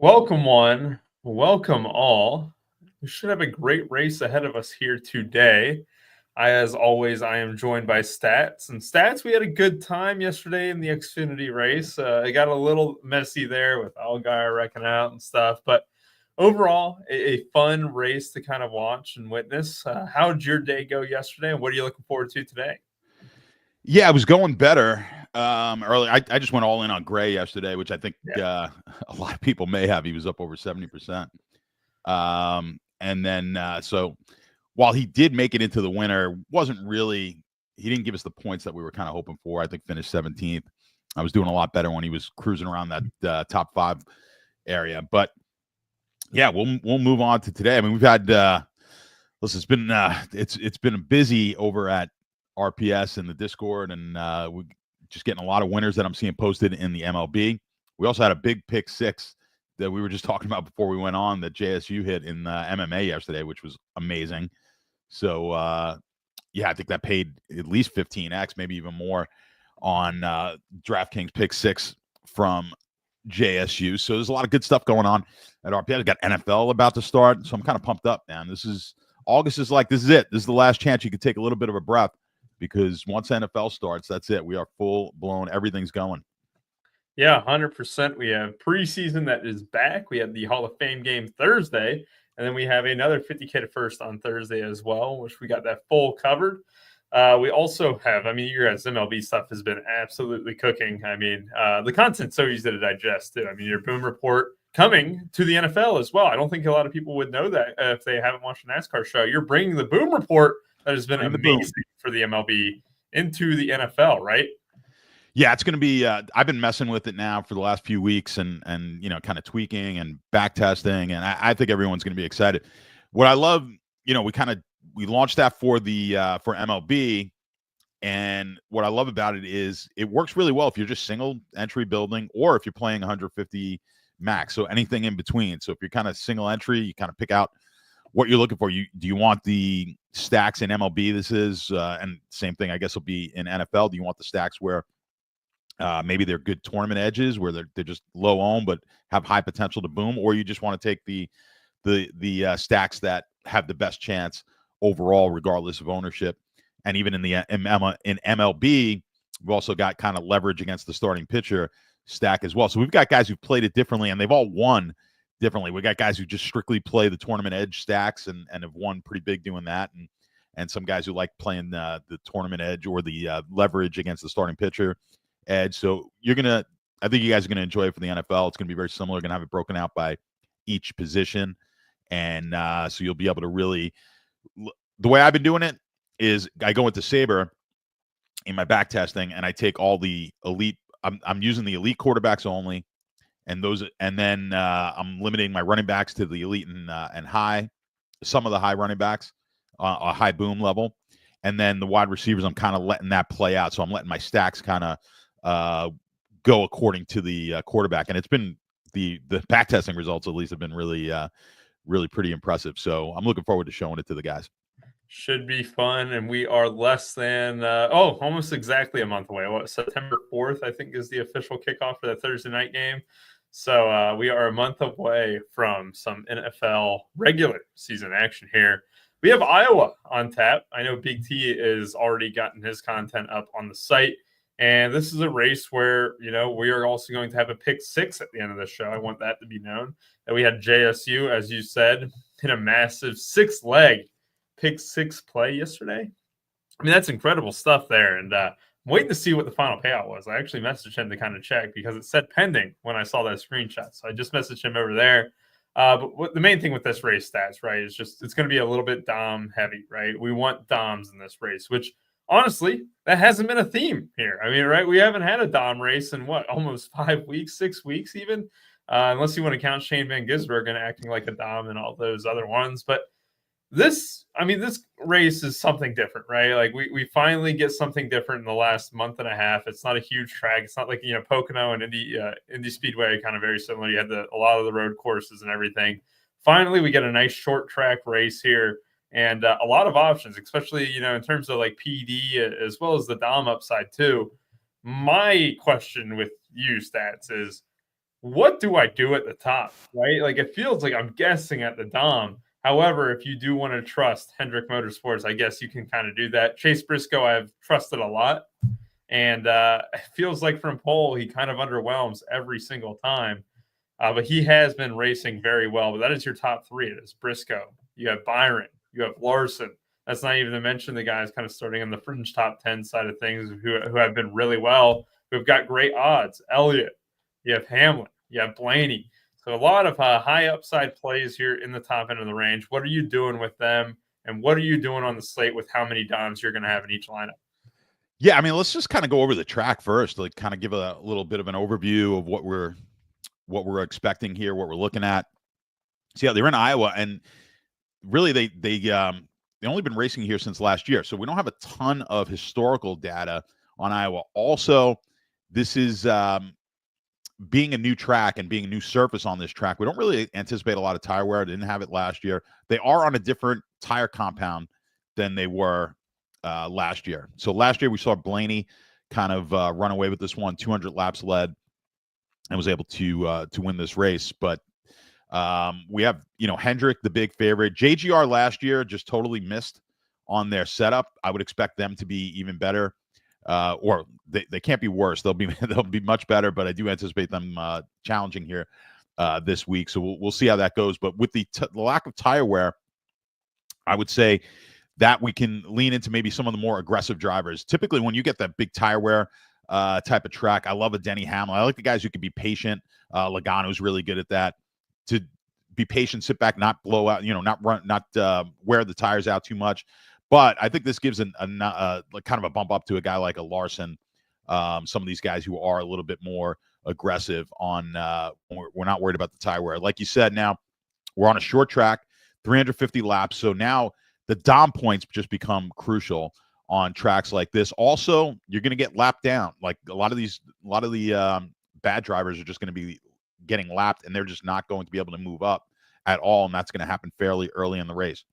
Welcome one, welcome all. We should have a great race ahead of us here today. As always, I am joined by Stats. And Stats, we had a good time yesterday in the Xfinity race. It got a little messy there with Allgaier wrecking out and stuff. But overall, a fun race to kind of watch and witness. How did your day go yesterday, and what are you looking forward to today? Yeah, I was going better early. I just went all in on Gray yesterday, which I think a lot of people may have. He was up over 70%. And then so while he did make it into the winner, he didn't give us the points that we were kind of hoping for. I think finished 17th. I was doing a lot better when he was cruising around that top 5 area. But yeah, we'll move on to today. I mean, we've had listen, it's been busy over at RPS in the Discord, and we're just getting a lot of winners that I'm seeing posted in the MLB. We also had a big pick 6 that we were just talking about before we went on that JSU hit in MMA yesterday, which was amazing. So yeah, I think that paid at least 15x, maybe even more on DraftKings pick 6 from JSU. So there's a lot of good stuff going on at RPS. I got NFL about to start, so I'm kind of pumped up, man. August is like, this is it. This is the last chance you can take a little bit of a breath, because once NFL starts, that's it. We are full blown. Everything's going. Yeah, 100%. We have preseason that is back. We have the Hall of Fame game Thursday, and then we have another 50K to first on Thursday as well, which we got that full covered. We also have, your guys' MLB stuff has been absolutely cooking. The content's so easy to digest, too. Your Boom Report coming to the NFL as well. I don't think a lot of people would know that if they haven't watched a NASCAR show. You're bringing the Boom Report that has been amazing for the MLB into the NFL, right? Yeah, it's going to be I've been messing with it now for the last few weeks and kind of tweaking and back testing, and I think everyone's going to be excited. What I love, we launched that for MLB, and what I love about it is it works really well if you're just single entry building, or if you're playing 150 max, so anything in between. So if you're kind of single entry, you kind of pick out what you're looking for. Do you want the stacks in MLB? This is and same thing, I guess, will be in NFL. Do you want the stacks where maybe they're good tournament edges, where they're just low owned but have high potential to boom, or you just want to take the stacks that have the best chance overall, regardless of ownership? And even in MLB, we've also got kind of leverage against the starting pitcher stack as well. So we've got guys who've played it differently, and they've all won differently. We got guys who just strictly play the tournament edge stacks and have won pretty big doing that, and some guys who like playing the tournament edge or the leverage against the starting pitcher edge. So I think you guys are gonna enjoy it for the NFL. It's gonna be very similar. We're gonna have it broken out by each position, and so you'll be able to really. The way I've been doing it is I go into Sabre in my back testing, and I take all the elite. I'm using the elite quarterbacks only, and then I'm limiting my running backs to the elite and high, some of the high running backs, a high boom level, and then the wide receivers, I'm kind of letting that play out. So I'm letting my stacks kind of go according to the quarterback, and it's been the back testing results at least have been really pretty impressive. So I'm looking forward to showing it to the guys. Should be fun, and we are less than almost exactly a month away. September 4th, I think, is the official kickoff for the Thursday night game. So we are a month away from some NFL regular season action here. We have Iowa on tap. I know Big T has already gotten his content up on the site, and this is a race where we are also going to have a pick 6 at the end of the show. I want that to be known. And we had JSU, as you said, in a massive 6-leg pick 6 play yesterday. That's incredible stuff there. And I'm waiting to see what the final payout was. I actually messaged him to kind of check because it said pending when I saw that screenshot. So I just messaged him over there. But the main thing with this race, Stats, right, is just it's going to be a little bit Dom heavy, right? We want Doms in this race, which honestly, that hasn't been a theme here. Right? We haven't had a Dom race in almost 5 weeks, 6 weeks even, unless you want to count Shane Van Gisbergen acting like a Dom and all those other ones. But this race is something different, right? Like we finally get something different in the last month and a half. It's not a huge track. It's not like, Pocono and Indy Speedway, kind of very similar. You had a lot of the road courses and everything. Finally, we get a nice short track race here and a lot of options, especially, in terms of like PD as well as the Dom upside too. My question with you, Stats, is what do I do at the top, right? Like it feels like I'm guessing at the Dom. However, if you do want to trust Hendrick Motorsports, I guess you can kind of do that. Chase Briscoe, I've trusted a lot. And it feels like from pole, he kind of underwhelms every single time. But he has been racing very well. But that is your top three. It is Briscoe. You have Byron. You have Larson. That's not even to mention the guys kind of starting on the fringe top 10 side of things who have been really well, who've got great odds. Elliott. You have Hamlin. You have Blaney. So a lot of high upside plays here in the top end of the range. What are you doing with them? And what are you doing on the slate with how many Doms you're going to have in each lineup? Yeah, I mean, let's just kind of go over the track first, like kind of give a little bit of an overview of what we're expecting here, what we're looking at. So yeah, they're in Iowa, and really they only been racing here since last year, so we don't have a ton of historical data on Iowa. Also, this is being a new track and being a new surface on this track. We don't really anticipate a lot of tire wear. They didn't have it last year. They are on a different tire compound than they were last year. So last year we saw Blaney kind of run away with this one, 200 laps led, and was able to win this race. But we have, Hendrick, the big favorite. JGR last year just totally missed on their setup. I would expect them to be even better, or they can't be worse. They'll be much better. But I do anticipate them challenging here this week. So we'll see how that goes. But with the lack of tire wear, I would say that we can lean into maybe some of the more aggressive drivers. Typically, when you get that big tire wear type of track, I love a Denny Hamlin. I like the guys who can be patient. Logano's really good at that. To be patient, sit back, not blow out, not run, not wear the tires out too much. But I think this gives kind of a bump up to a guy like a Larson. Some of these guys who are a little bit more aggressive on. We're not worried about the tire wear. Like you said, now we're on a short track, 350 laps. So now the Dom points just become crucial on tracks like this. Also, you're going to get lapped down. Like a lot of the bad drivers are just going to be getting lapped, and they're just not going to be able to move up at all. And that's going to happen fairly early in the race.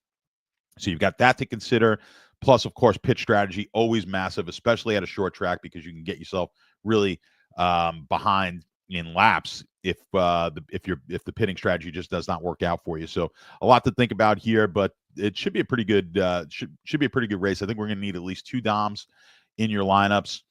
So you've got that to consider. Plus, of course, pitch strategy, always massive, especially at a short track, because you can get yourself really behind in laps if the pitting strategy just does not work out for you. So a lot to think about here, but it should be a pretty good should be a pretty good race. I think we're going to need at least 2 Doms in your lineups.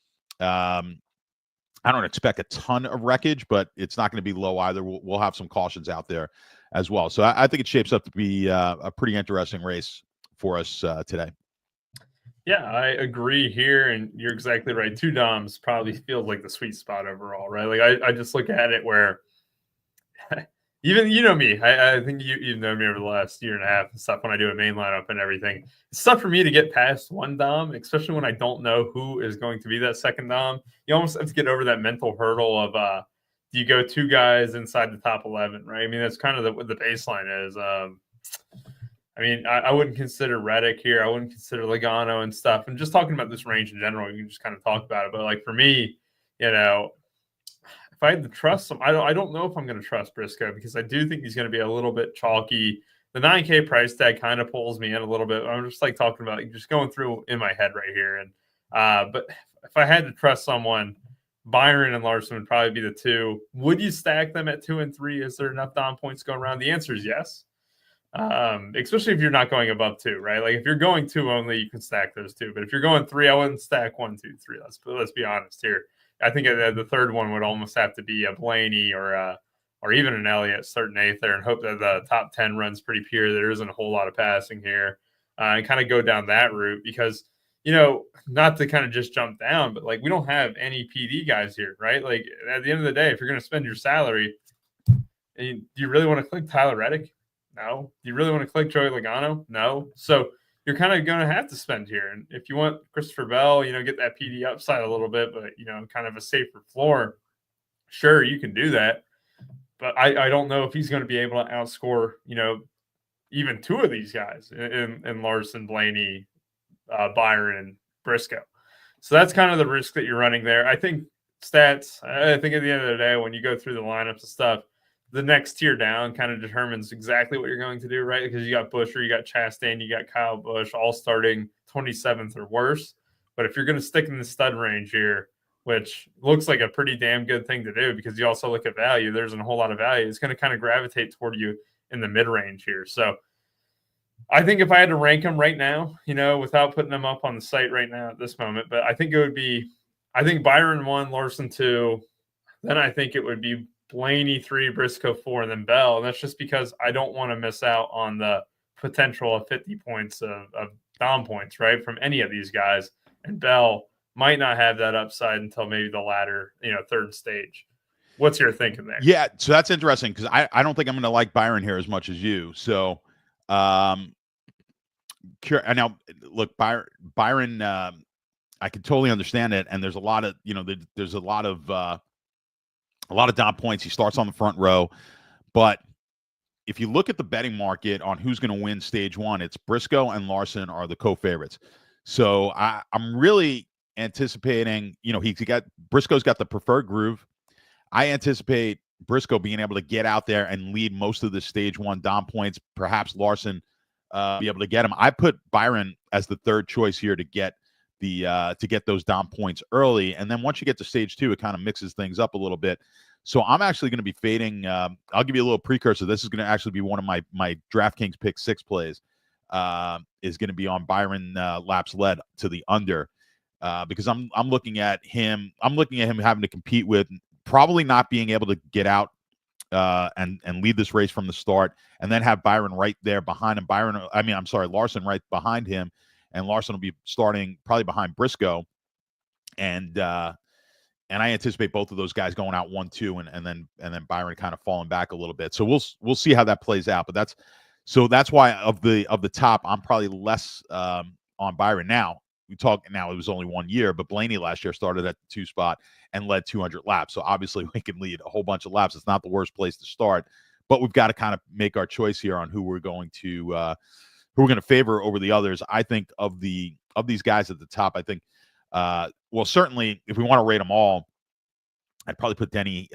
I don't expect a ton of wreckage, but it's not going to be low either. We'll have some cautions out there as well. So I think it shapes up to be a pretty interesting race for us today. Yeah, I agree here, and you're exactly right. 2 Doms probably feels like the sweet spot overall, right? Like I just look at it where even me, I think you've known me over the last year and a half and stuff when I do a main lineup and everything. It's tough for me to get past 1 Dom, especially when I don't know who is going to be that second Dom. You almost have to get over that mental hurdle of do you go 2 guys inside the top 11, right? I mean, that's kind of what the baseline is. I mean, I wouldn't consider Reddick here. I wouldn't consider Logano and stuff. And just talking about this range in general, you can just kind of talk about it. But like for me, if I had to trust him, I don't know if I'm going to trust Briscoe, because I do think he's going to be a little bit chalky. The 9K price tag kind of pulls me in a little bit. I'm just like talking about just going through in my head right here. And but if I had to trust someone, Byron and Larson would probably be the 2. Would you stack them at 2 and 3? Is there enough Dom points going around? The answer is yes. Especially if you're not going above 2, right? Like if you're going 2 only, you can stack those 2. But if you're going 3, I wouldn't stack 1, 2, 3. Let's be honest here. I think the third one would almost have to be a Blaney or even an Elliott starting 8th there, and hope that the top 10 runs pretty pure. There isn't a whole lot of passing here, and kind of go down that route, because not to kind of just jump down, but like we don't have any PD guys here, right? Like at the end of the day, if you're going to spend your salary, do you really want to click Tyler Reddick? No. Do you really want to click Joey Logano? No. So you're kind of going to have to spend here. And if you want Christopher Bell, get that PD upside a little bit, but, kind of a safer floor, sure, you can do that. But I don't know if he's going to be able to outscore, even 2 of these guys in Larson, Blaney, Byron, and Briscoe. So that's kind of the risk that you're running there. I think stats, I think at the end of the day, when you go through the lineups and stuff, the next tier down kind of determines exactly what you're going to do, right? Because you got Buescher, you got Chastain, you got Kyle Busch, all starting 27th or worse. But if you're going to stick in the stud range here, which looks like a pretty damn good thing to do because you also look at value. There's a whole lot of value. It's going to kind of gravitate toward you in the mid-range here. So I think if I had to rank them right now, without putting them up on the site right now at this moment, but I think it would be, Byron 1, Larson 2, then I think it would be Blaney 3, Briscoe 4, and then Bell. And that's just because I don't want to miss out on the potential of 50 points of Dom points, right, from any of these guys. And Bell might not have that upside until maybe the latter, third stage. What's your thinking there? Yeah, so that's interesting because I don't think I'm going to like Byron here as much as you. So, now look, Byron, I can totally understand it, and there's a lot of there's a lot of dot points. He starts on the front row, but if you look at the betting market on who's going to win stage one, it's Briscoe and Larson are the co-favorites. So I'm really anticipating, Briscoe's got the preferred groove. I anticipate Briscoe being able to get out there and lead most of the stage one Dom points, perhaps Larson be able to get him. I put Byron as the third choice here to get those Dom points early. And then once you get to stage two, it kind of mixes things up a little bit. So I'm actually going to be fading. I'll give you a little precursor. This is going to actually be one of my DraftKings pick 6 plays. Is going to be on Byron laps led to the under because I'm looking at him. I'm looking at him having to compete with probably not being able to get out and lead this race from the start, and then have Byron right there behind him. Larson right behind him, and Larson will be starting probably behind Briscoe, and I anticipate both of those guys going out 1-2, and then Byron kind of falling back a little bit. So we'll see how that plays out. But that's why of the top, I'm probably less on Byron now. It was only 1 year, but Blaney last year started at the 2 spot and led 200 laps. So obviously we can lead a whole bunch of laps. It's not the worst place to start, but we've got to kind of make our choice here on who we're going to favor over the others. I think of these guys at the top, I think, certainly if we want to rate them all, I'd probably put Denny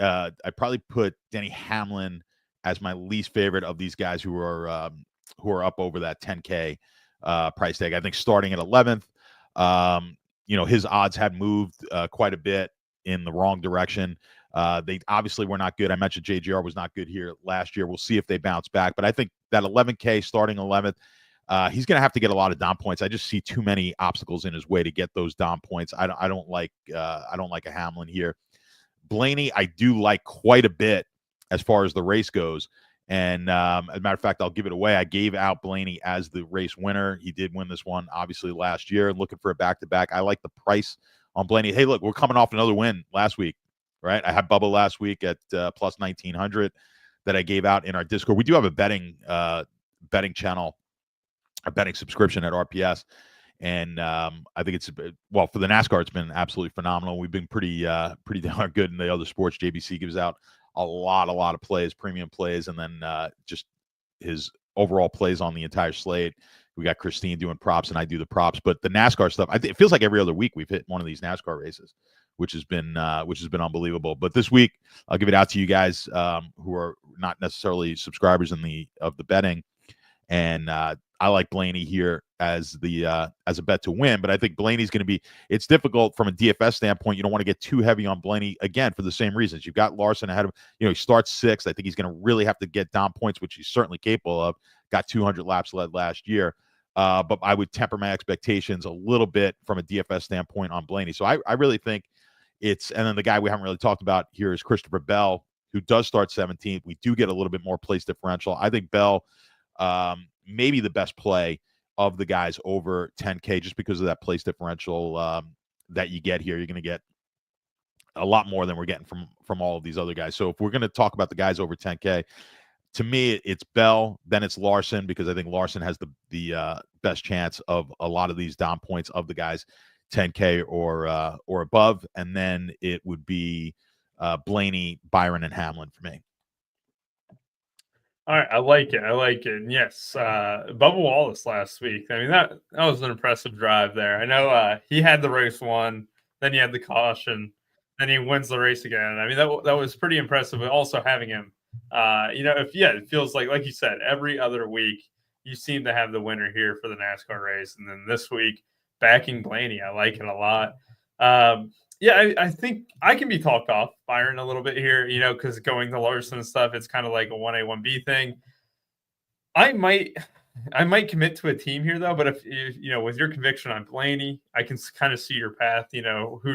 Hamlin as my least favorite of these guys who are up over that 10K price tag. I think starting at 11th, his odds had moved quite a bit in the wrong direction. They obviously were not good. I mentioned JGR was not good here last year. We'll see if they bounce back. But I think that 11K starting 11th, he's going to have to get a lot of Dom points. I just see too many obstacles in his way to get those Dom points. I don't like a Hamlin here. Blaney, I do like quite a bit as far as the race goes. And as a matter of fact, I'll give it away. I gave out Blaney as the race winner. He did win this one, obviously, last year. Looking for a back-to-back. I like the price on Blaney. Hey, look, we're coming off another win last week, right? I had Bubba last week at plus 1,900 that I gave out in our Discord. We do have a betting channel, a betting subscription at RPS. And I think for the NASCAR, it's been absolutely phenomenal. We've been pretty darn good in the other sports. JBC gives out a lot of plays, premium plays, and then just his overall plays on the entire slate. We got Christine doing props, and I do the props. But the NASCAR stuff, it feels like every other week we've hit one of these NASCAR races, which has been unbelievable. But this week, I'll give it out to you guys who are not necessarily subscribers of the betting, and I like Blaney here as a bet to win, but I think Blaney's going to be. It's difficult from a DFS standpoint. You don't want to get too heavy on Blaney again for the same reasons. You've got Larson ahead of him. He starts 6th. I think he's going to really have to get Dom points, which he's certainly capable of. Got 200 laps led last year, but I would temper my expectations a little bit from a DFS standpoint on Blaney. So I really think it's. And then the guy we haven't really talked about here is Christopher Bell, who does start 17th. We do get a little bit more place differential. I think Bell. Maybe the best play of the guys over 10K just because of that place differential that you get here. You're going to get a lot more than we're getting from all of these other guys. So if we're going to talk about the guys over 10K, to me, it's Bell, then it's Larson, because I think Larson has the best chance of a lot of these Dom points of the guys 10K or above. And then it would be Blaney, Byron, and Hamlin for me. All right, I like it. And yes, Bubba Wallace last week. I mean, that was an impressive drive there. I know he had the race won, then he had the caution, then he wins the race again. I mean, that was pretty impressive. But also having him, it feels like you said, every other week you seem to have the winner here for the NASCAR race, and then this week backing Blaney, I like it a lot. Yeah, I think I can be talked off Byron a little bit here, because going to Larson and stuff, it's kind of like a 1A, 1B thing. I might commit to a team here though, but if with your conviction on Blaney, I can kind of see your path, who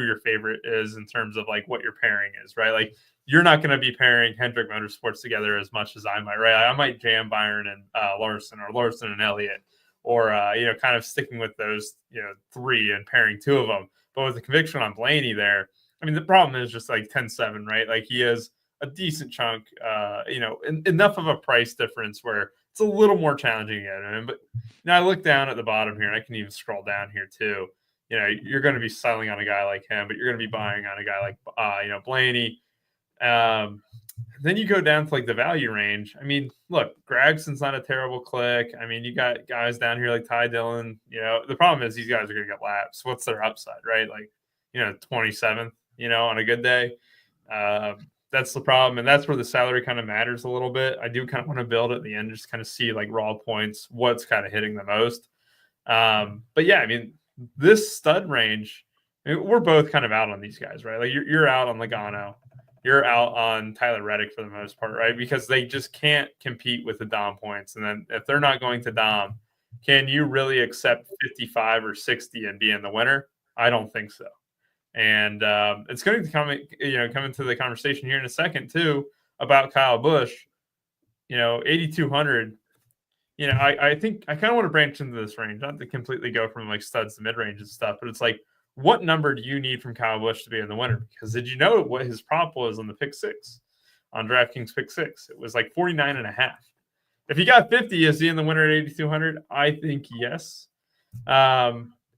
your favorite is in terms of like what your pairing is, right? Like you're not going to be pairing Hendrick Motorsports together as much as I might, right? I might jam Byron and Larson, or Larson and Elliott, or kind of sticking with those, three and pairing two of them. But with the conviction on Blaney there, I mean, the problem is just like 10-7, right? Like he has a decent chunk, enough of a price difference where it's a little more challenging to get him. But I look down at the bottom here, and I can even scroll down here too. You're going to be selling on a guy like him, but you're going to be buying on a guy like Blaney. Then you go down to like the value range. I mean, look, Gregson's not a terrible click. I mean, you got guys down here like Ty Dillon. The problem is these guys are going to get laps. What's their upside, right? Like, 27th, on a good day. That's the problem, and that's where the salary kind of matters a little bit. I do kind of want to build at the end, just kind of see like raw points, what's kind of hitting the most. But yeah, I mean, this stud range, we're both kind of out on these guys, right? Like you're out on Logano, you're out on Tyler Reddick for the most part, right? Because they just can't compete with the Dom points, and then if they're not going to Dom, can you really accept 55 or 60 and be in the winner? I don't think so. And it's going to come into the conversation here in a second too about Kyle Busch. 8,200. I think I kind of want to branch into this range, not to completely go from like studs to mid range and stuff, but it's like, what number do you need from Kyle Busch to be in the winner? Because did you know what his prop was on the pick six, on DraftKings pick six? It was like 49.5. If he got 50, is he in the winner at 8,200? I think yes.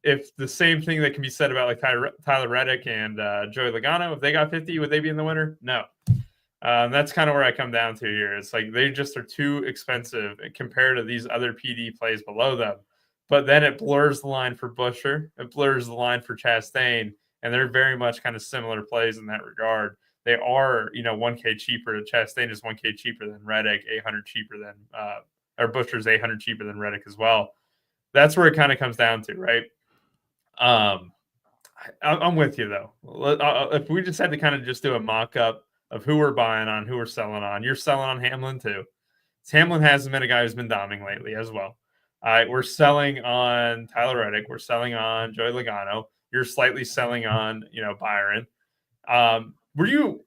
If the same thing that can be said about like Tyler Reddick and Joey Logano, if they got 50, would they be in the winner? No. That's kind of where I come down to here. It's like they just are too expensive compared to these other PD plays below them. But then it blurs the line for Buescher. It blurs the line for Chastain. And they're very much kind of similar plays in that regard. They are, 1K cheaper. Chastain is 1K cheaper than Reddick, 800 cheaper than, or Buescher's 800 cheaper than Reddick as well. That's where it kind of comes down to, right? I'm with you though. If we just had to kind of just do a mock-up of who we're buying on, who we're selling on, you're selling on Hamlin too. Hamlin hasn't been a guy who's been doming lately as well. We're selling on Tyler Reddick. We're selling on Joey Logano. You're slightly selling on, Byron. Are you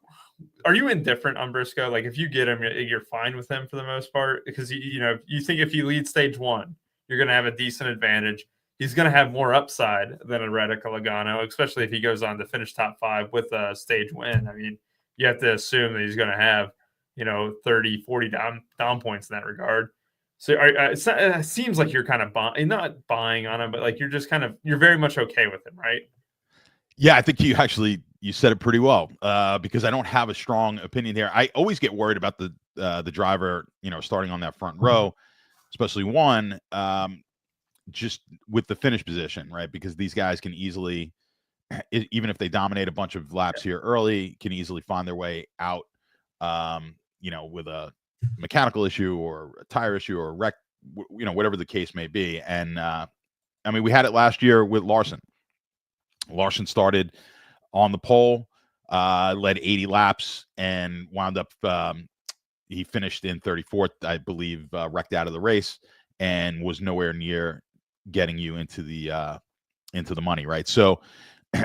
indifferent on Briscoe? Like if you get him, you're fine with him for the most part, because you think if you lead stage one, you're going to have a decent advantage. He's going to have more upside than a Reddick or Logano, especially if he goes on to finish top five with a stage win. I mean, you have to assume that he's going to have, 30, 40 down points in that regard. So it seems like you're kind of not buying on him, but like you're very much okay with him, right? Yeah, I think you said it pretty well, because I don't have a strong opinion here. I always get worried about the driver, starting on that front row, especially one, just with the finish position, right? Because these guys can easily, even if they dominate a bunch of laps here early, can easily find their way out, with a mechanical issue or a tire issue or a wreck, whatever the case may be. And I mean, we had it last year with Larson. Larson started on the pole, led 80 laps, and wound up, he finished in 34th, I believe, wrecked out of the race, and was nowhere near getting you into the money, right? So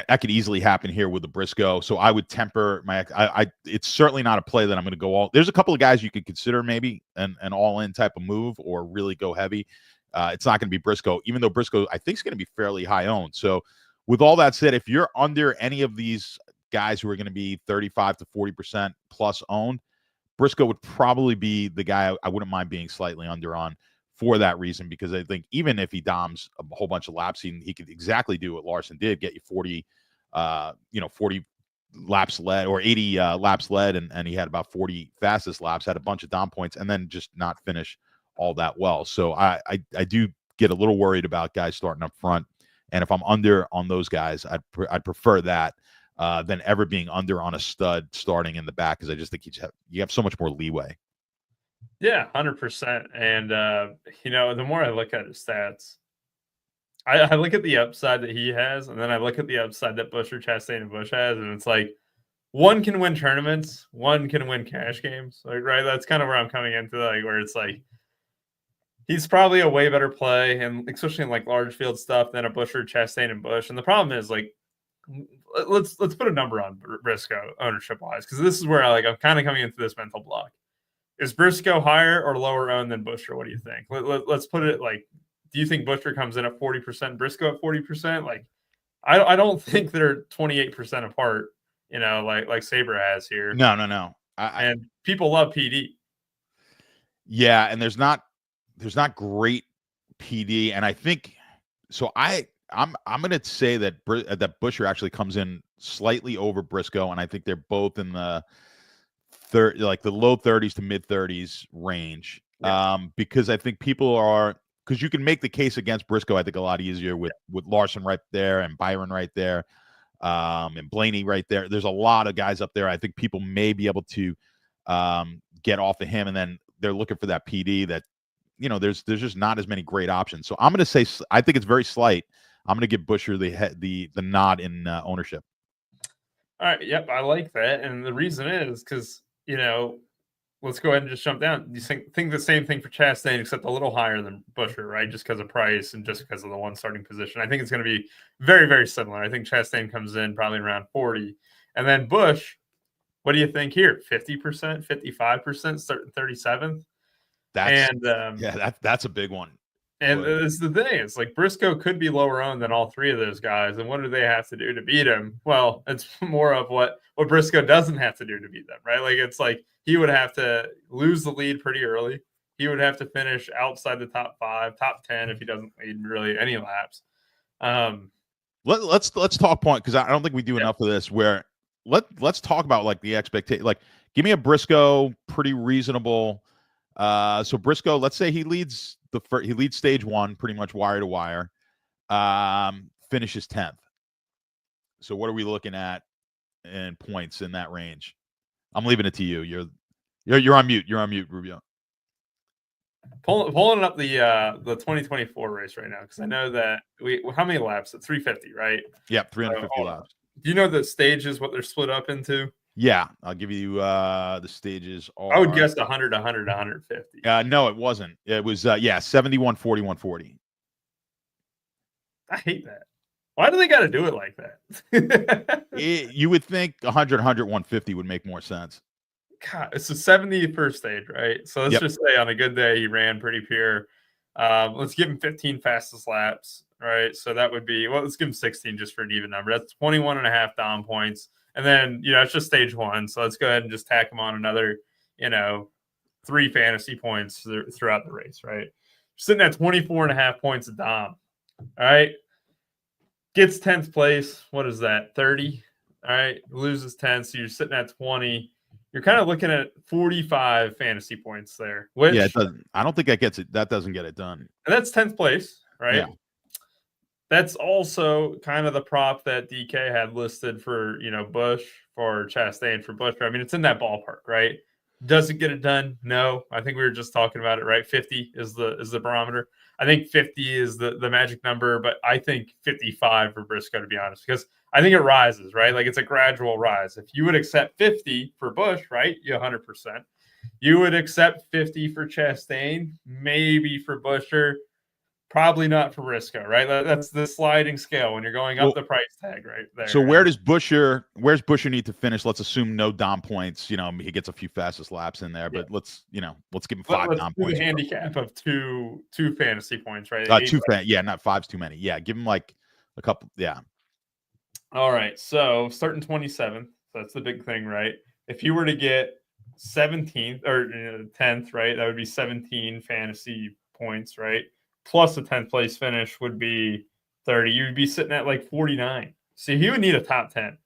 that could easily happen here with the Briscoe. So I would temper my. It's certainly not a play that I'm going to go all. There's a couple of guys you could consider maybe an all-in type of move, or really go heavy. It's not going to be Briscoe, even though Briscoe I think is going to be fairly high owned. So with all that said, if you're under any of these guys who are going to be 35 to 40% plus owned, Briscoe would probably be the guy I wouldn't mind being slightly under on, for that reason, because I think even if he doms a whole bunch of laps, he could exactly do what Larson did, get you 40 laps led, or 80 laps led, and he had about 40 fastest laps, had a bunch of dom points, and then just not finish all that well. So I do get a little worried about guys starting up front, and if I'm under on those guys, I'd prefer that than ever being under on a stud starting in the back, because I just think you have so much more leeway. Yeah, 100%. And, the more I look at his stats, I look at the upside that he has, and then I look at the upside that Buescher, Chastain, and Busch has, and it's like one can win tournaments, one can win cash games. Like, right? That's kind of where I'm coming into, like, where it's like he's probably a way better play, and especially in like large field stuff than a Buescher, Chastain, and Busch. And the problem is, like, let's put a number on Briscoe ownership wise, because this is where I'm kind of coming into this mental block. Is Briscoe higher or lower owned than Buescher? What do you think? Let's put it like, do you think Buescher comes in at 40%, Briscoe at 40%? Like, I don't think they're 28% apart, like Sabre has here. No. And people love PD. Yeah, and there's not great PD, and I think so. I'm going to say that that Buescher actually comes in slightly over Briscoe, and I think they're both in the the low 30s to mid 30s range. Yeah. Because I think because you can make the case against Briscoe, I think, a lot easier with Larson right there and Byron right there, and Blaney right there. There's a lot of guys up there. I think people may be able to get off of him, and then they're looking for that PD that, there's just not as many great options. So I'm going to say I think it's very slight. I'm going to give Buescher the nod in ownership. All right. Yep. I like that. And the reason is because, let's go ahead and just jump down. You think the same thing for Chastain, except a little higher than Buescher, right? Just because of price and just because of the one starting position. I think it's going to be very, very similar. I think Chastain comes in probably around 40. And then Busch, what do you think here? 50%, 55%, starting 37th? That's a big one. And it's the thing. It's like Briscoe could be lower owned than all three of those guys. And what do they have to do to beat him? Well, it's more of what Briscoe doesn't have to do to beat them, right? Like, it's like he would have to lose the lead pretty early. He would have to finish outside the top 5, top 10 if he doesn't lead really any laps. Let's talk point, because I don't think we do enough of this. Where let's talk about like the expectation. Like, give me a Briscoe pretty reasonable. So Briscoe, let's say he leads stage 1 pretty much wire to wire, finishes 10th. So what are we looking at in points in that range? I'm leaving it to you. You're on mute. You're on mute, Rubio. Pulling up the 2024 race right now, because I know that how many laps? At 350, right? Yeah, 350 laps. Do you know the stages, what they're split up into? Yeah, I'll give you the stages are. I would guess 100, 100, 150. No, it wasn't. It was 71, 41, 40. I hate that. Why do they got to do it like that? You would think 100, 100, 150 would make more sense. God, it's the 71st stage, right? So let's just say on a good day he ran pretty pure. Let's give him 15 fastest laps, right? So that would be, let's give him 16 just for an even number. That's 21.5 Dom points. And then, it's just stage 1. So let's go ahead and just tack him on another, 3 fantasy points throughout the race, right? Sitting at 24.5 points of Dom. All right. Gets 10th place. What is that? 30. All right. Loses 10. So you're sitting at 20. You're kind of looking at 45 fantasy points there. Which, it doesn't. I don't think that gets it. That doesn't get it done. And that's 10th place, right? Yeah. That's also kind of the prop that DK had listed for, Busch, for Chastain, for Buescher. I mean, it's in that ballpark, right? Does it get it done? No. I think we were just talking about it, right? 50 is the barometer. I think 50 is the magic number, but I think 55 for Briscoe, to be honest, because I think it rises, right? Like, it's a gradual rise. If you would accept 50 for Busch, right, you 100%. You would accept 50 for Chastain, maybe for Buescher. Probably not for Briscoe, right? That's the sliding scale when you're going up the price tag right there. So where's Buescher need to finish? Let's assume no Dom points. He gets a few fastest laps in there, but let's give him 5 Dom points. A handicap of two fantasy points, right? Not 5's too many. Yeah, give him like a couple. Yeah. All right. So starting 27th, that's the big thing, right? If you were to get 17th or 10th, right, that would be 17 fantasy points, right? Plus a 10th place finish would be 30. You'd be sitting at like 49. So he would need a top 10,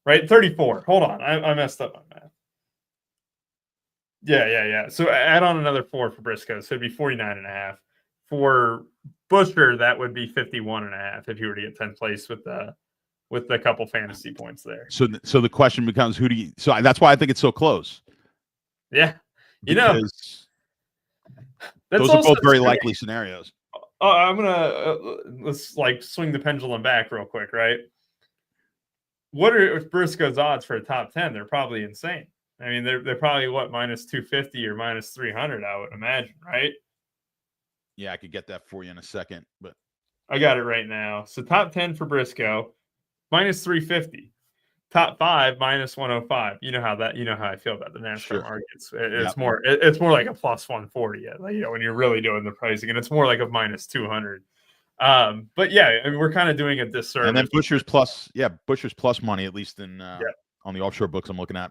right? 34. Hold on. I messed up on math. Yeah. So add on another 4 for Briscoe. So it'd be 49.5. For Buescher, that would be 51.5 if you were to get 10th place with the couple fantasy points there. So the question becomes, so that's why I think it's so close. Yeah. Those are both very likely scenarios. I'm gonna let's like swing the pendulum back real quick, right? What are Briscoe's odds for a top 10? They're probably insane. I mean, they're probably what, minus 250 or minus 300, I would imagine, right? Yeah, I could get that for you in a second, but I got it right now. So top 10 for Briscoe, minus 350. Top 5 minus 105. You know how I feel about the NASCAR sure. markets. Yep. It's more like a plus 140. Like, when you're really doing the pricing, and it's more like a minus 200. But yeah, I mean, we're kind of doing a disservice. And then Buescher's plus money, at least in on the offshore books I'm looking at,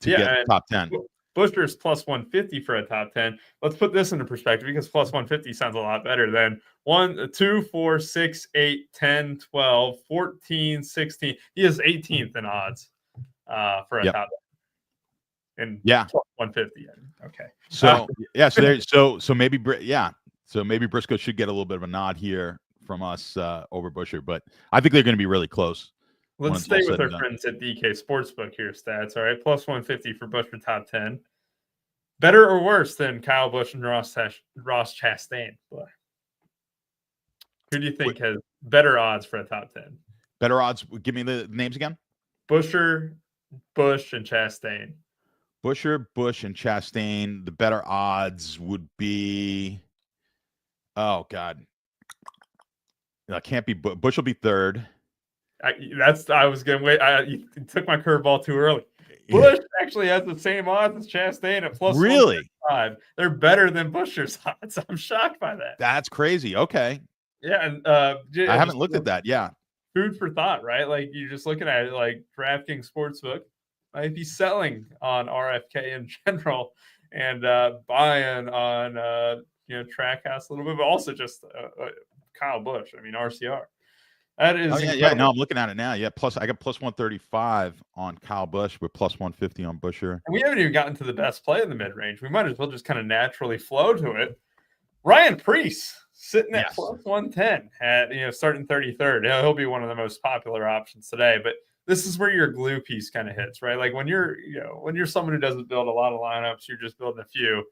to get top 10. Buescher's plus 150 for a top 10. Let's put this into perspective, because plus 150 sounds a lot better than 1, 2, 4, 6, 8, 10, 12, 14, 16. He is 18th in odds for a top 10. And plus 150. Okay. So maybe Briscoe should get a little bit of a nod here from us over Buescher, but I think they're going to be really close. Let's stay with our friends at DK Sportsbook here. Stats, all right. Plus 150 for Buescher top 10. Better or worse than Kyle Busch and Ross Chastain? Boy. Who do you think has better odds for a top 10? Better odds? Give me the names again. Buescher, Busch, and Chastain. Buescher, Busch, and Chastain. The better odds would be. Oh God, that can't be. Busch will be third. I was gonna wait. You took my curveball too early. Busch actually has the same odds as Chastain at plus really 5. They're better than Buescher's odds. I'm shocked by that. That's crazy. Okay. Yeah, and I haven't looked at that. Yeah. Food for thought, right? Like, you're just looking at it, like DraftKings Sportsbook might be selling on RFK in general, and buying on Trackhouse a little bit, but also just Kyle Busch. I mean, RCR. That is no, I'm looking at it now. Yeah, I got plus 135 on Kyle Busch with plus 150 on Buescher. And we haven't even gotten to the best play in the mid-range. We might as well just kind of naturally flow to it. Ryan Preece sitting at plus 110 at starting 33rd. He'll be one of the most popular options today. But this is where your glue piece kind of hits, right? Like when you're someone who doesn't build a lot of lineups, you're just building a few.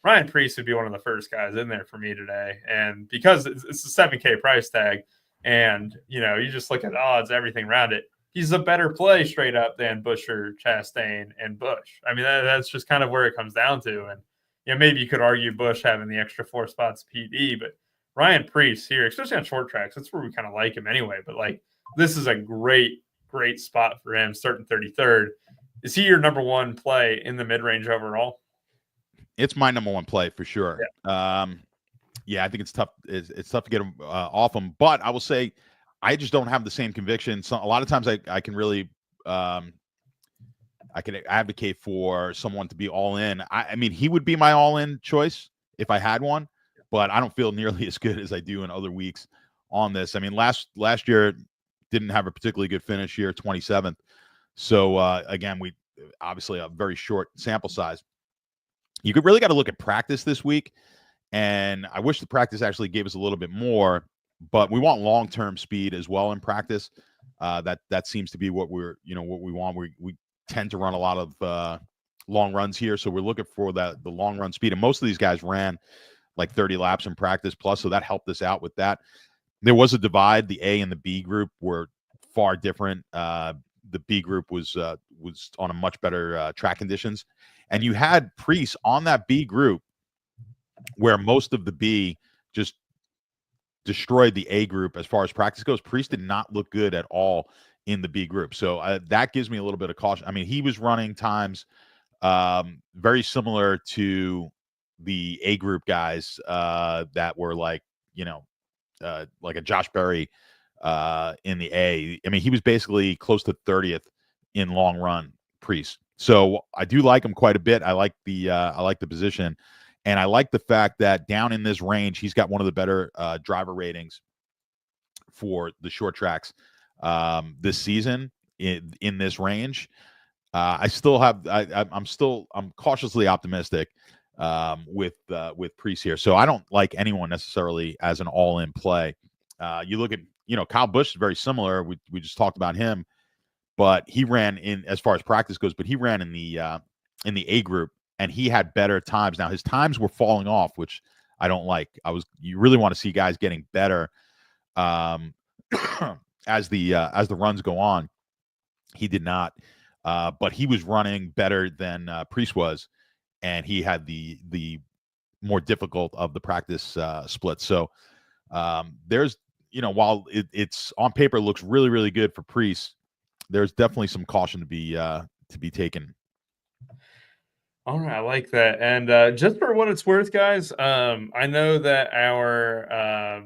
Ryan Preece would be one of the first guys in there for me today, and because it's a $7K price tag. And, you just look at odds, everything around it. He's a better play straight up than Buescher, Chastain, and Busch. I mean, that's just kind of where it comes down to. And, maybe you could argue Busch having the extra 4 spots PD, but Ryan Preece here, especially on short tracks, that's where we kind of like him anyway. But, this is a great, great spot for him, starting 33rd. Is he your number one play in the mid-range overall? It's my number one play for sure. Yeah. I think it's tough. It's tough to get him off him, but I will say I just don't have the same conviction. So a lot of times I can really I can advocate for someone to be all in. I mean, he would be my all in choice if I had one, but I don't feel nearly as good as I do in other weeks on this. I mean, last year didn't have a particularly good finish here, 27th. So again, we obviously a very short sample size. You could really got to look at practice this week. And I wish the practice actually gave us a little bit more, but we want long-term speed as well in practice. That seems to be what what we want. We tend to run a lot of long runs here, so we're looking for the long run speed. And most of these guys ran like 30 laps in practice plus, so that helped us out with that. There was a divide. The A and the B group were far different. The B group was on a much better track conditions, and you had Preece on that B group, where most of the B just destroyed the A group as far as practice goes. Preece did not look good at all in the B group. So that gives me a little bit of caution. I mean, he was running times very similar to the A group guys that were like a Josh Berry in the A. I mean, he was basically close to 30th in long run Preece. So I do like him quite a bit. I like the position. And I like the fact that down in this range, he's got one of the better driver ratings for the short tracks this season in this range. I'm cautiously optimistic with Preece here. So I don't like anyone necessarily as an all-in play. You look at Kyle Busch is very similar. We just talked about him, but he ran in as far as practice goes. But he ran in the A group. And he had better times. Now, his times were falling off, which I don't like. You really want to see guys getting better as the runs go on. He did not, but he was running better than Priest was, and he had the more difficult of the practice splits. So there's, while it's on paper looks really, really good for Priest, there's definitely some caution to be taken. All right, I like that. And just for what it's worth, guys, I know that our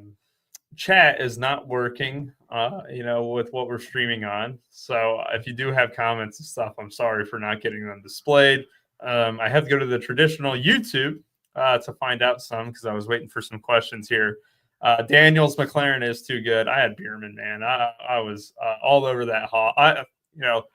chat is not working, with what we're streaming on. So if you do have comments and stuff, I'm sorry for not getting them displayed. I have to go to the traditional YouTube to find out some because I was waiting for some questions here. Daniel's McLaren is too good. I had Bierman, man. I was all over that haul. I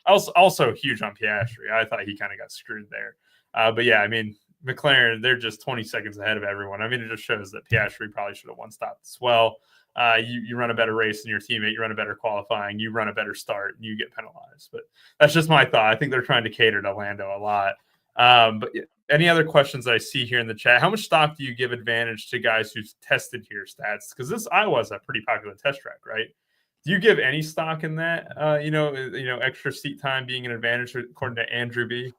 was also huge on Piastri. I thought he kind of got screwed there. But yeah, I mean, McLaren, they're just 20 seconds ahead of everyone. I mean, it just shows that Piastri probably should have one stopped as well. You run a better race than your teammate, you run a better qualifying, you run a better start, and you get penalized. But that's just my thought. I think they're trying to cater to Lando a lot. But any other questions I see here in the chat? How much stock do you give advantage to guys who've tested your stats? Because this Iowa's a pretty popular test track, right? Do you give any stock in that? Extra seat time being an advantage according to Andrew B.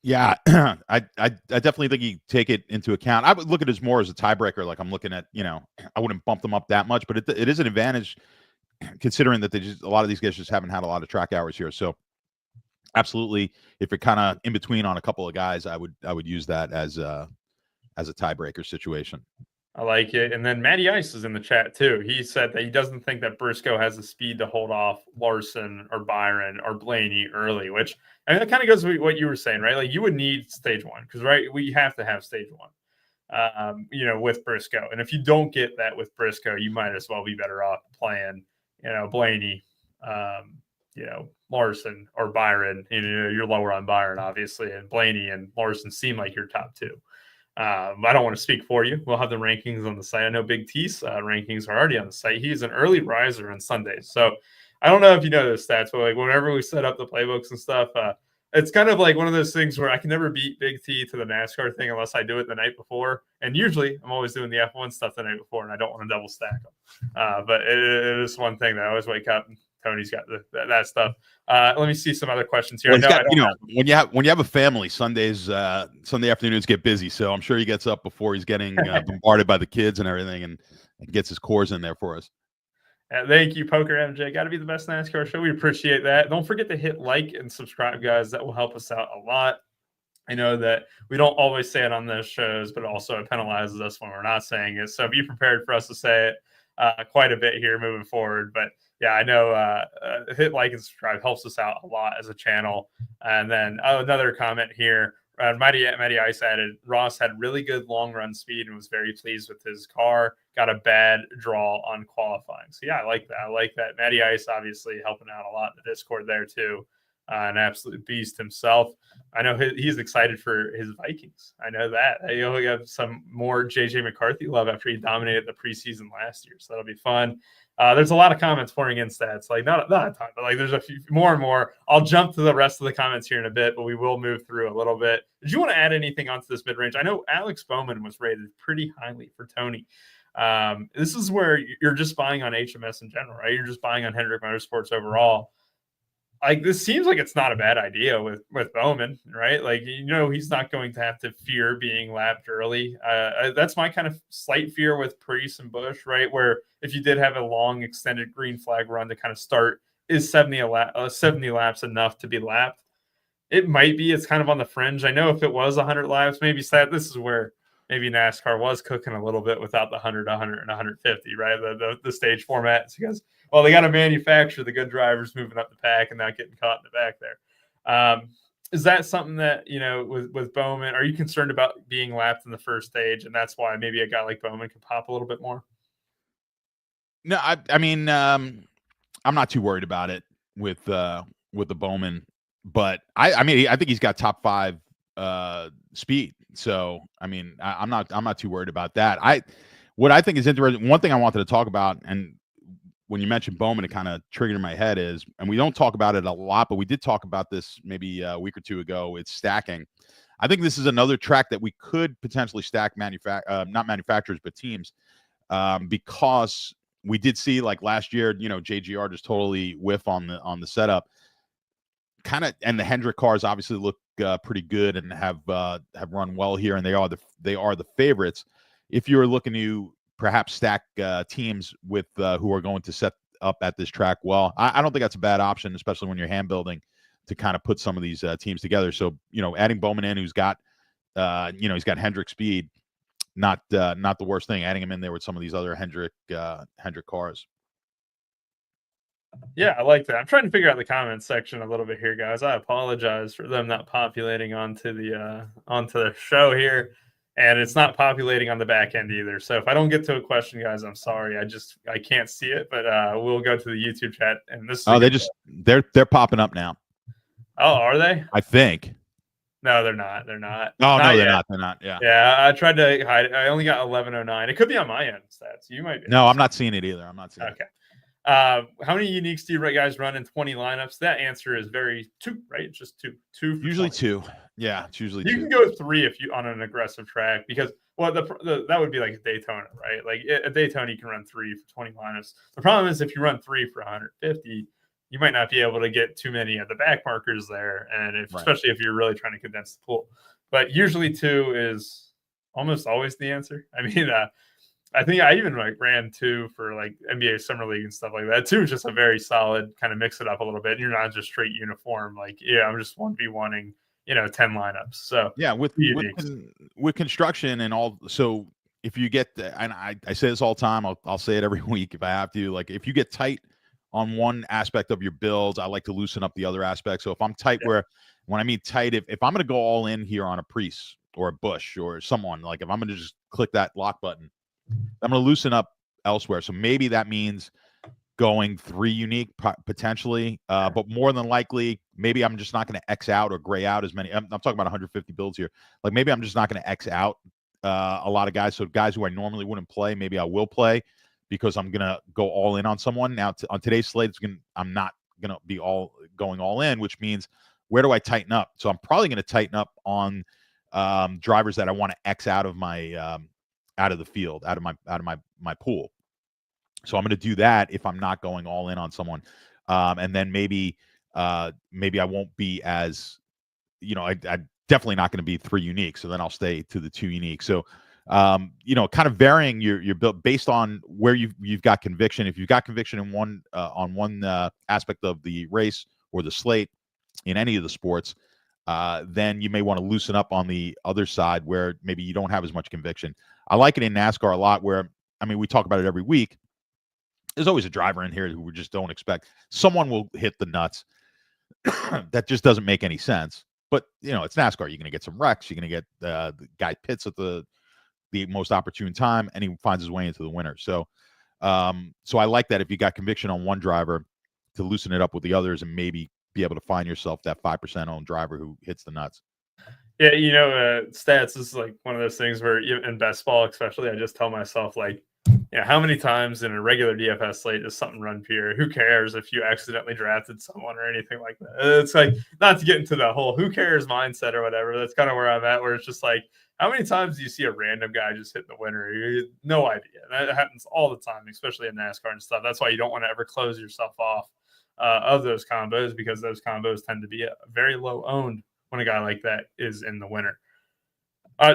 Yeah, I definitely think you take it into account. I would look at it as more as a tiebreaker. Like I'm looking at, I wouldn't bump them up that much, but it is an advantage considering that a lot of these guys just haven't had a lot of track hours here. So absolutely, if you're kind of in between on a couple of guys, I would use that as a tiebreaker situation. I like it. And then Matty Ice is in the chat too. He said that he doesn't think that Briscoe has the speed to hold off Larson or Byron or Blaney early, which I mean, that kind of goes with what you were saying, right? Like you would need stage one because, right, we have to have stage one, with Briscoe. And if you don't get that with Briscoe, you might as well be better off playing, Blaney, Larson or Byron. You're lower on Byron, obviously, and Blaney and Larson seem like your top two. I don't want to speak for you. We'll have the rankings on the site. I know Big T's rankings are already on the site. He's an early riser on Sundays. So I don't know if you know those stats, but like whenever we set up the playbooks and stuff, it's kind of like one of those things where I can never beat Big T to the NASCAR thing unless I do it the night before. And usually I'm always doing the F1 stuff the night before, and I don't want to double stack them. But it is one thing that I always wake up and Tony's got that stuff. Let me see some other questions here. Well, when you have a family, Sunday afternoons get busy. So I'm sure he gets up before he's getting bombarded by the kids and everything, and gets his cores in there for us. Thank you, Poker MJ. Got to be the best NASCAR show. We appreciate that. Don't forget to hit like and subscribe, guys. That will help us out a lot. I know that we don't always say it on those shows, but also it penalizes us when we're not saying it. So be prepared for us to say it quite a bit here moving forward. But yeah, I know hit like and subscribe helps us out a lot as a channel. And then another comment here. Mighty Ice added, Ross had really good long run speed and was very pleased with his car. Got a bad draw on qualifying. So yeah, I like that. Mighty Ice obviously helping out a lot in the Discord there too. An absolute beast himself. I know he's excited for his Vikings. I know that. He'll have some more JJ McCarthy love after he dominated the preseason last year. So that'll be fun. There's a lot of comments pouring in stats, like not a ton, but like there's a few more and more. I'll jump to the rest of the comments here in a bit, but we will move through a little bit. Did you want to add anything onto this mid-range? I know Alex Bowman was rated pretty highly for Tony. This is where you're just buying on HMS in general, right? You're just buying on Hendrick Motorsports overall. Like this seems like it's not a bad idea with Bowman, right? Like, he's not going to have to fear being lapped early. That's my kind of slight fear with Priest and Busch, right? Where if you did have a long extended green flag run to kind of start, is 70 laps enough to be lapped? It might be. It's kind of on the fringe. I know if it was 100 laps, maybe this is where maybe NASCAR was cooking a little bit without the 100, 100, and 150, right? The stage format. Because, well, they got to manufacture the good drivers moving up the pack and not getting caught in the back there. Is that something that, with Bowman, are you concerned about being lapped in the first stage? And that's why maybe a guy like Bowman could pop a little bit more? No, I mean, I'm not too worried about it with the Bowman, but I think he's got top 5 speed. So, I mean, I'm not too worried about that. What I think is interesting, one thing I wanted to talk about, and when you mentioned Bowman, it kind of triggered in my head is, and we don't talk about it a lot, but we did talk about this maybe a week or two ago. It's stacking. I think this is another track that we could potentially stack not manufacturers, but teams, because we did see like last year, JGR just totally whiff on the setup. Kind of, and the Hendrick cars obviously look pretty good and have run well here, and they are the favorites. If you're looking to perhaps stack teams with who are going to set up at this track, well, I don't think that's a bad option, especially when you're hand building to kind of put some of these teams together. So adding Bowman in, who's got he's got Hendrick speed, not the worst thing. Adding him in there with some of these other Hendrick cars. Yeah, I like that. I'm trying to figure out the comments section a little bit here, guys. I apologize for them not populating onto the show here, and it's not populating on the back end either. So if I don't get to a question, guys, I'm sorry. I can't see it, but we'll go to the YouTube chat. And this. They're popping up now. Oh, are they? I think. No, they're not. They're not. Oh, not no, yet. they're not. They're not. Yeah. Yeah, I tried to hide it. I only got 1109. It could be on my end stats. You might be. No, I'm not seeing it either. I'm not seeing it. Okay. How many uniques do you guys run in 20 lineups? That answer is two, right? It's just two. Usually 2. Yeah, it's usually you 2. You can go 3 if you on an aggressive track, because that would be like a Daytona, right? Like a Daytona, you can run 3 for 20 lineups. The problem is if you run 3 for 150, you might not be able to get too many of the back markers there, and especially if you're really trying to condense the pool. But usually 2 is almost always the answer. I mean, I think I even ran 2 for like NBA Summer League and stuff like that. 2 is just a very solid kind of mix it up a little bit. And you're not just straight uniform. Like, I'm just 1v1ing, 10 lineups. So yeah, with construction and all. So if you get, and I say this all the time, I'll say it every week if I have to. Like, if you get tight on one aspect of your builds, I like to loosen up the other aspect. So if I'm tight, when I mean tight, if I'm going to go all in here on a Priest or a Bush or someone, like if I'm going to just click that lock button, I'm going to loosen up elsewhere. So maybe that means going 3 unique potentially, but more than likely, maybe I'm just not going to X out or gray out as many. I'm talking about 150 builds here. Like maybe I'm just not going to X out a lot of guys. So guys who I normally wouldn't play, maybe I will play because I'm going to go all in on someone. Now on today's slate, I'm not going to be going all in, which means where do I tighten up? So I'm probably going to tighten up on drivers that I want to X out of my out of the field, out of my pool. So I'm going to do that if I'm not going all in on someone. And then maybe I won't be as, I definitely not going to be 3 unique. So then I'll stay to the 2 unique. So, kind of varying your build based on where you've got conviction. If you've got conviction in one aspect of the race or the slate in any of the sports, then you may want to loosen up on the other side where maybe you don't have as much conviction. I like it in NASCAR a lot where, we talk about it every week. There's always a driver in here who we just don't expect. Someone will hit the nuts. That just doesn't make any sense. But, it's NASCAR. You're going to get some wrecks. You're going to get the guy pits at the most opportune time, and he finds his way into the winner. So I like that if you got conviction on one driver to loosen it up with the others and maybe be able to find yourself that 5% owned driver who hits the nuts. Yeah, stats is like one of those things where in best ball, especially, I just tell myself like, how many times in a regular DFS slate does something run pure? Who cares if you accidentally drafted someone or anything like that? It's like, not to get into the whole who cares mindset or whatever. That's kind of where I'm at, where it's just like, how many times do you see a random guy just hit the winner? No idea. That happens all the time, especially in NASCAR and stuff. That's why you don't want to ever close yourself off of those combos, because those combos tend to be very low owned when a guy like that is in the winner.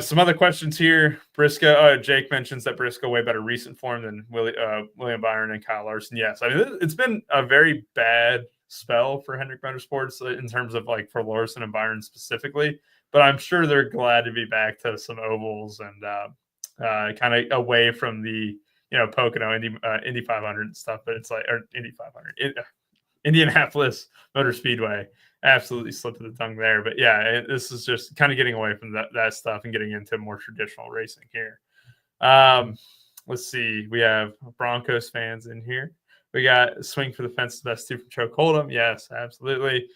Some other questions here. Briscoe, Jake mentions that Briscoe way better recent form than William Byron and Kyle Larson. Yes, it's been a very bad spell for Hendrick Motorsports in terms of like for Larson and Byron specifically. But I'm sure they're glad to be back to some ovals and kind of away from the Pocono Indy 500 and stuff. But it's like Indy 500, Indianapolis Motor Speedway. Absolutely slipped of the tongue there. But yeah, this is just kind of getting away from that stuff and getting into more traditional racing here. Let's see. We have Broncos fans in here. We got Swing for the Fences Best 2 from Choke Hold'em. Yes, absolutely.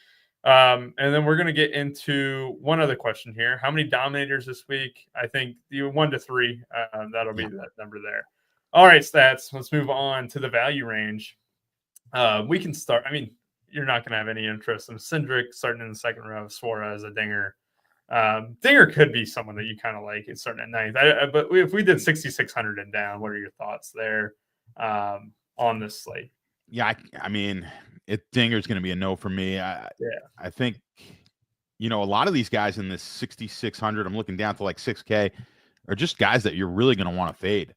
And then we're going to get into one other question here. How many dominators this week? I think 1 to 3. That'll be that number there. All right, stats. Let's move on to the value range. We can start. I mean, you're not going to have any interest in Cindric starting in the second row, Suarez, a Dinger. Dinger could be someone that you kind of like. It's starting at ninth. But if we did 6,600 and down, what are your thoughts there on this slate? Yeah, I mean, Dinger's going to be a no for me. I think, a lot of these guys in this 6,600, I'm looking down to like 6K, are just guys that you're really going to want to fade.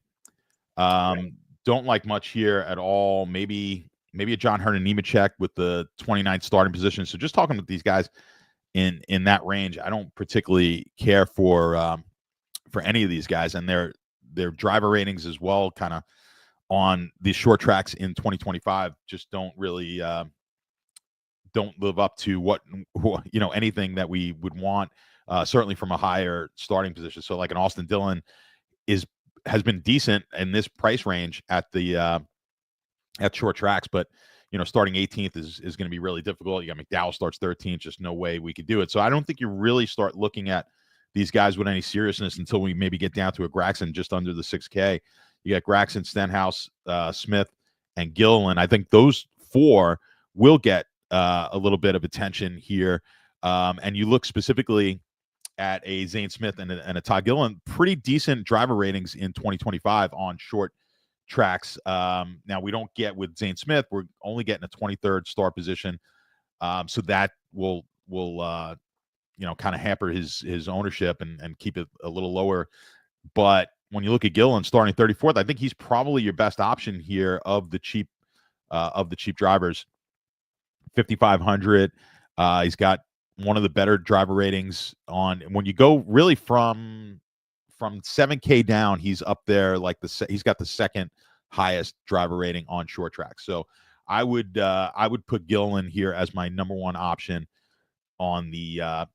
Don't like much here at all. Maybe a John Hernan Nemechek with the 29th starting position. So just talking with these guys in that range, I don't particularly care for any of these guys, and their driver ratings as well, kind of on these short tracks in 2025, just don't really don't live up to what anything that we would want, certainly from a higher starting position. So like an Austin Dillon has been decent in this price range at the at short tracks, but starting 18th is going to be really difficult. You got McDowell starts 13th, just no way we could do it. So I don't think you really start looking at these guys with any seriousness until we maybe get down to a Gragson just under the 6K. You got Gragson, Stenhouse, Smith, and Gilliland. I think those four will get a little bit of attention here. And you look specifically at a Zane Smith and a Todd Gilliland, pretty decent driver ratings in 2025 on short tracks. Now we don't get with Zane Smith, we're only getting a 23rd start position. So that will kind of hamper his ownership and keep it a little lower. But when you look at Gilliland starting 34th, I think he's probably your best option here of the cheap drivers. 5,500. He's got one of the better driver ratings on. When you go really from 7K down, he's up there like he's got the second highest driver rating on short tracks. So I would put Gilliland here as my number one option on the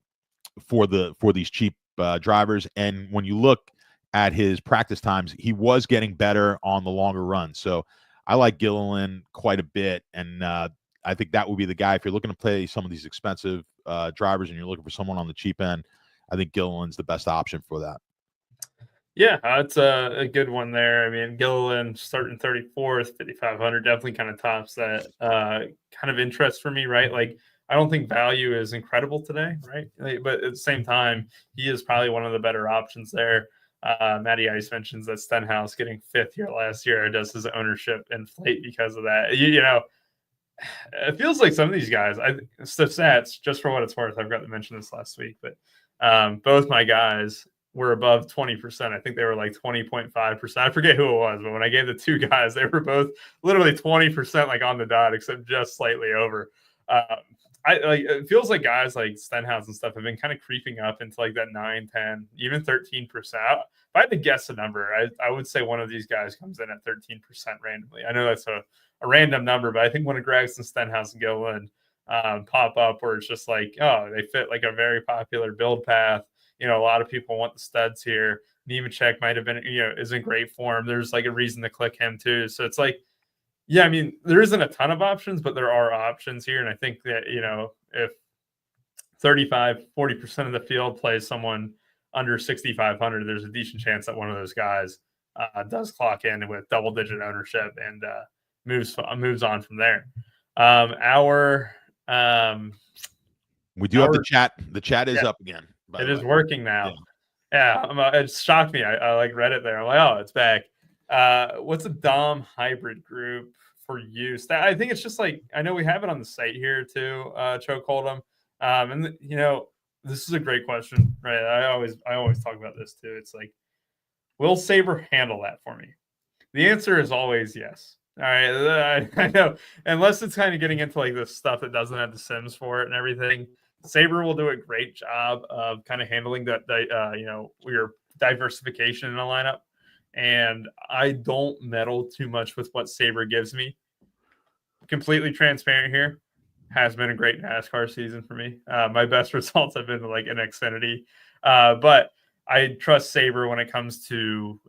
for these cheap drivers. And when you look at his practice times, he was getting better on the longer run. So I like Gilliland quite a bit, and I think that would be the guy if you're looking to play some of these expensive drivers and you're looking for someone on the cheap end. I think Gilliland's the best option for that. Yeah, that's a good one there. I mean, Gilliland starting 34th, 5,500 definitely kind of tops that kind of interest for me, right? Like, I don't think value is incredible today, right? But at the same time, he is probably one of the better options there. Matty Ice mentions that Stenhouse getting fifth here last year. Does his ownership inflate because of that? It feels like some of these guys, stats, just for what it's worth, I forgot to mention this last week, but both my guys were above 20%. I think they were like 20.5%. I forget who it was, but when I gave the two guys, they were both literally 20% like on the dot, except just slightly over. It feels like guys like Stenhouse and stuff have been kind of creeping up into like that 9, 10, even 13%. If I had to guess a number, I would say one of these guys comes in at 13% randomly. I know that's a random number, but I think when a Gregson, Stenhouse, and Gilliland pop up where it's just like, oh, they fit like a very popular build path. A lot of people want the studs here. Nemechek might have been, is in great form. There's like a reason to click him too. So it's like, yeah, I mean, there isn't a ton of options, but there are options here. And I think that, if 40% of the field plays someone under 6,500, there's a decent chance that one of those guys does clock in with double-digit ownership and moves on from there. We do have the chat. The chat is up again. It is working now. Yeah, it shocked me. I like read it there. I'm like, oh, it's back. What's a Dom hybrid group for you? I think it's just like, I know we have it on the site here too, Choke Hold'em. And this is a great question, right? I always talk about this too. It's like, will Saber handle that for me? The answer is always yes. All right, I know, unless it's kind of getting into like this stuff that doesn't have the Sims for it and everything. Saber will do a great job of kind of handling that, your diversification in a lineup. And I don't meddle too much with what Saber gives me. Completely transparent here. Has been a great NASCAR season for me. My best results have been like in Xfinity. But I trust Saber when it comes to,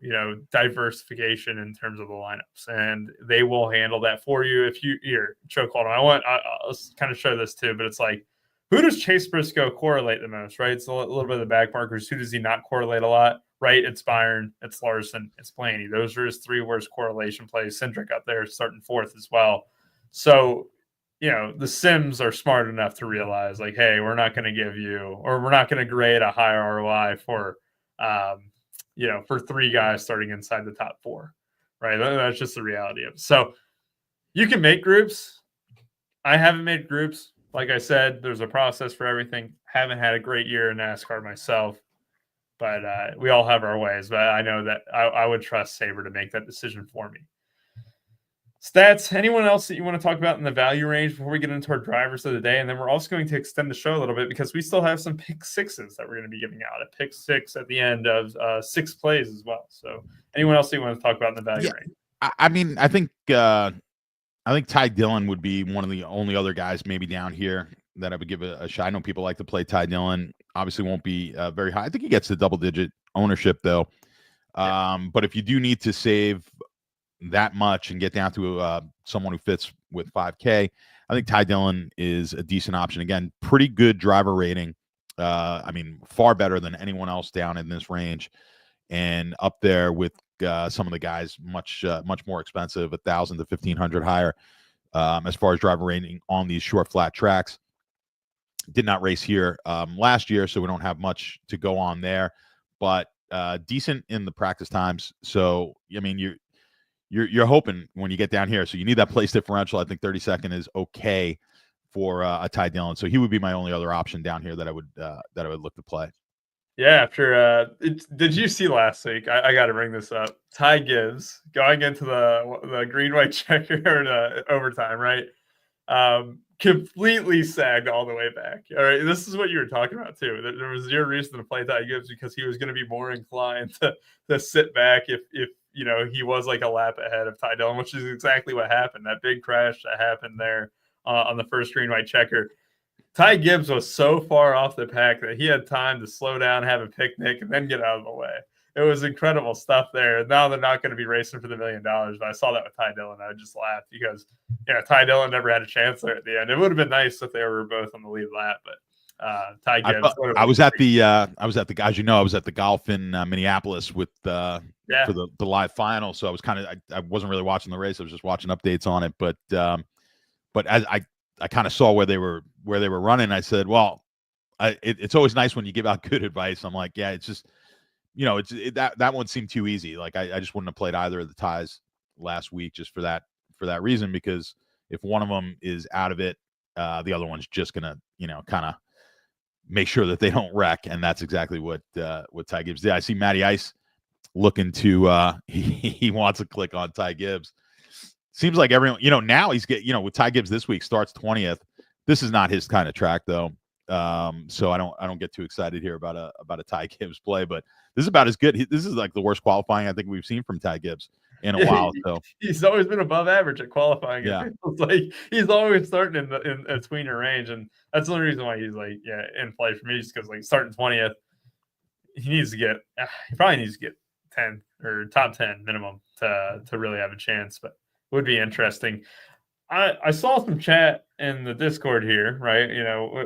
diversification in terms of the lineups, and they will handle that for you. If you're Choke Hold on, I'll kind of show this too, but it's like, who does Chase Briscoe correlate the most, right? It's a little bit of the back markers. Who does he not correlate a lot, right? It's Byron, it's Larson, it's Blaney. Those are his three worst correlation plays. Cindric up there starting fourth as well. So, the Sims are smart enough to realize, like, hey, we're not going to give you, or we're not going to grade a high ROI for, for 3 guys starting inside the top 4, right? That's just the reality of it. So you can make groups. I haven't made groups. Like I said, there's a process for everything. Haven't had a great year in NASCAR myself, but we all have our ways. But I know that I would trust Sabre to make that decision for me. Stats, anyone else that you want to talk about in the value range before we get into our drivers of the day? And then we're also going to extend the show a little bit because we still have some pick sixes that we're going to be giving out. A pick 6 at the end of 6 plays as well. So anyone else that you want to talk about in the value range? I think Ty Dillon would be one of the only other guys maybe down here that I would give a shot. I know people like to play Ty Dillon. Obviously won't be very high. I think he gets to double-digit ownership, though. But if you do need to save that much and get down to someone who fits with 5K, I think Ty Dillon is a decent option. Again, pretty good driver rating. Far better than anyone else down in this range, and up there with some of the guys much more expensive, 1,000 to 1,500 higher as far as driver rating on these short flat tracks. Did not race here last year, so we don't have much to go on there, but decent in the practice times. So you're hoping when you get down here. So you need that place differential. I think 32nd is okay for a Ty Dillon. So he would be my only other option down here that I would look to play. Yeah, after did you see last week? I got to bring this up. Ty Gibbs going into the green white checker or the overtime, right? Completely sagged all the way back. All right, this is what you were talking about too. There was zero reason to play Ty Gibbs because he was going to be more inclined to sit back if he was like a lap ahead of Ty Dillon, which is exactly what happened. That big crash that happened there on the first green white checker. Ty Gibbs was so far off the pack that he had time to slow down, have a picnic, and then get out of the way. It was incredible stuff there. Now they're not going to be racing for the $1 million, but I saw that with Ty Dillon. I just laughed because Ty Dillon never had a chance there at the end. It would have been nice if they were both on the lead lap, but Ty Gibbs. I was at the guys. I was at the golf in Minneapolis with for the live final. So I was I wasn't really watching the race. I was just watching updates on it. But as I kind of saw where they were running. I said, well, it's always nice when you give out good advice. I'm like, yeah, it's just, that one seemed too easy. Like I just wouldn't have played either of the ties last week just for that reason, because if one of them is out of it, the other one's just gonna, kind of make sure that they don't wreck. And that's exactly what Ty Gibbs did. I see Matty Ice looking to he wants to click on Ty Gibbs. Seems like everyone, now he's with Ty Gibbs this week starts 20th. This is not his kind of track though. So I don't get too excited here about a Ty Gibbs play, but this is about as good. This is like the worst qualifying I think we've seen from Ty Gibbs in a while. So he's always been above average at qualifying. Yeah. It's like he's always starting in a tweener range, and that's the only reason why he's in play for me, just because starting 20th, he probably needs to get 10 or top 10 minimum to really have a chance, but would be interesting. I saw some chat in the Discord here, right?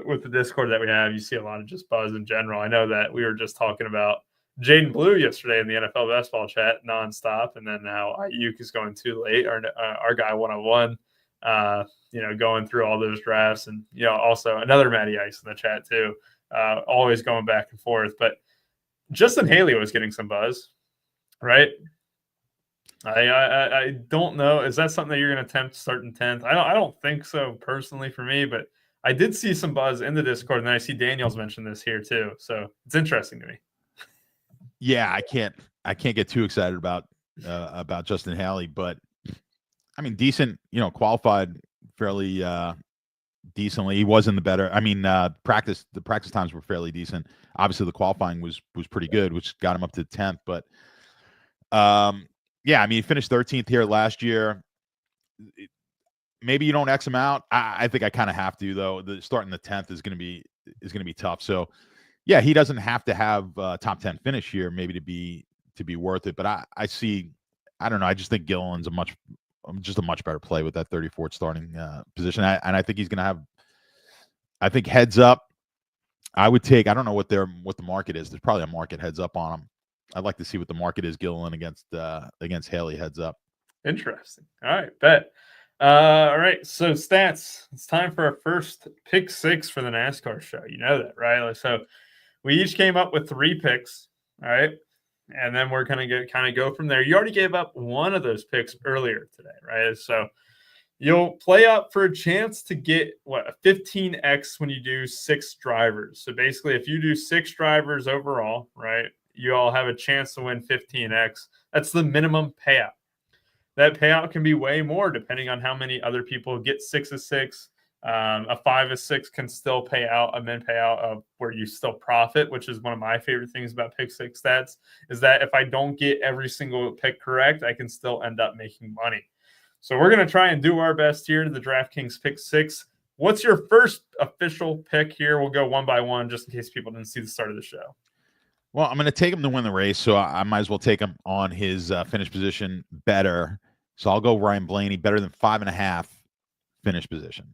With the Discord that we have, you see a lot of just buzz in general. I know that we were just talking about Jaden Blue yesterday in the NFL basketball chat nonstop, and then now Ayuk is going too late. Our guy 101, going through all those drafts, and also another Matty Ice in the chat too, always going back and forth. But Justin Haley was getting some buzz, right? I don't know. Is that something that you're going to attempt starting 10th? I don't think so personally for me, but I did see some buzz in the Discord, and then I see Daniel's mentioned this here too. So it's interesting to me. Yeah, I can't get too excited about Justin Haley, but I mean, decent, qualified fairly decently. He was in the better. I mean, the practice times were fairly decent. Obviously, the qualifying was pretty good, which got him up to 10th, but yeah, I mean, he finished 13th here last year. Maybe you don't X him out. I think I kind of have to, though. Starting the 10th is going to be tough. So, yeah, he doesn't have to have top 10 finish here, maybe to be worth it. But I don't know. I just think Gilliland's a much better play with that 34th starting position. And I think he's going to have. I think heads up. I would take. I don't know what the market is. There's probably a market heads up on him. I'd like to see what the market is. Gilliland against Haley heads up. Interesting. All right, bet. All right, so stats. It's time for our first pick six for the NASCAR show. You know that, right? So we each came up with 3 picks. All right. And then we're going to kind of go from there. You already gave up one of those picks earlier today, right? So you'll play up for a chance to get a 15x when you do 6 drivers. So basically, if you do 6 drivers overall, right, you all have a chance to win 15x. That's the minimum payout. That payout can be way more depending on how many other people get 6 of 6. A 5 of 6 can still pay out a min payout of where you still profit, which is one of my favorite things about pick 6 stats, is that if I don't get every single pick correct, I can still end up making money. So we're going to try and do our best here to the DraftKings pick 6. What's your first official pick here? We'll go one by one just in case people didn't see the start of the show. Well, I'm going to take him to win the race, so I might as well take him on his finish position better. So I'll go Ryan Blaney, better than 5.5 finish position.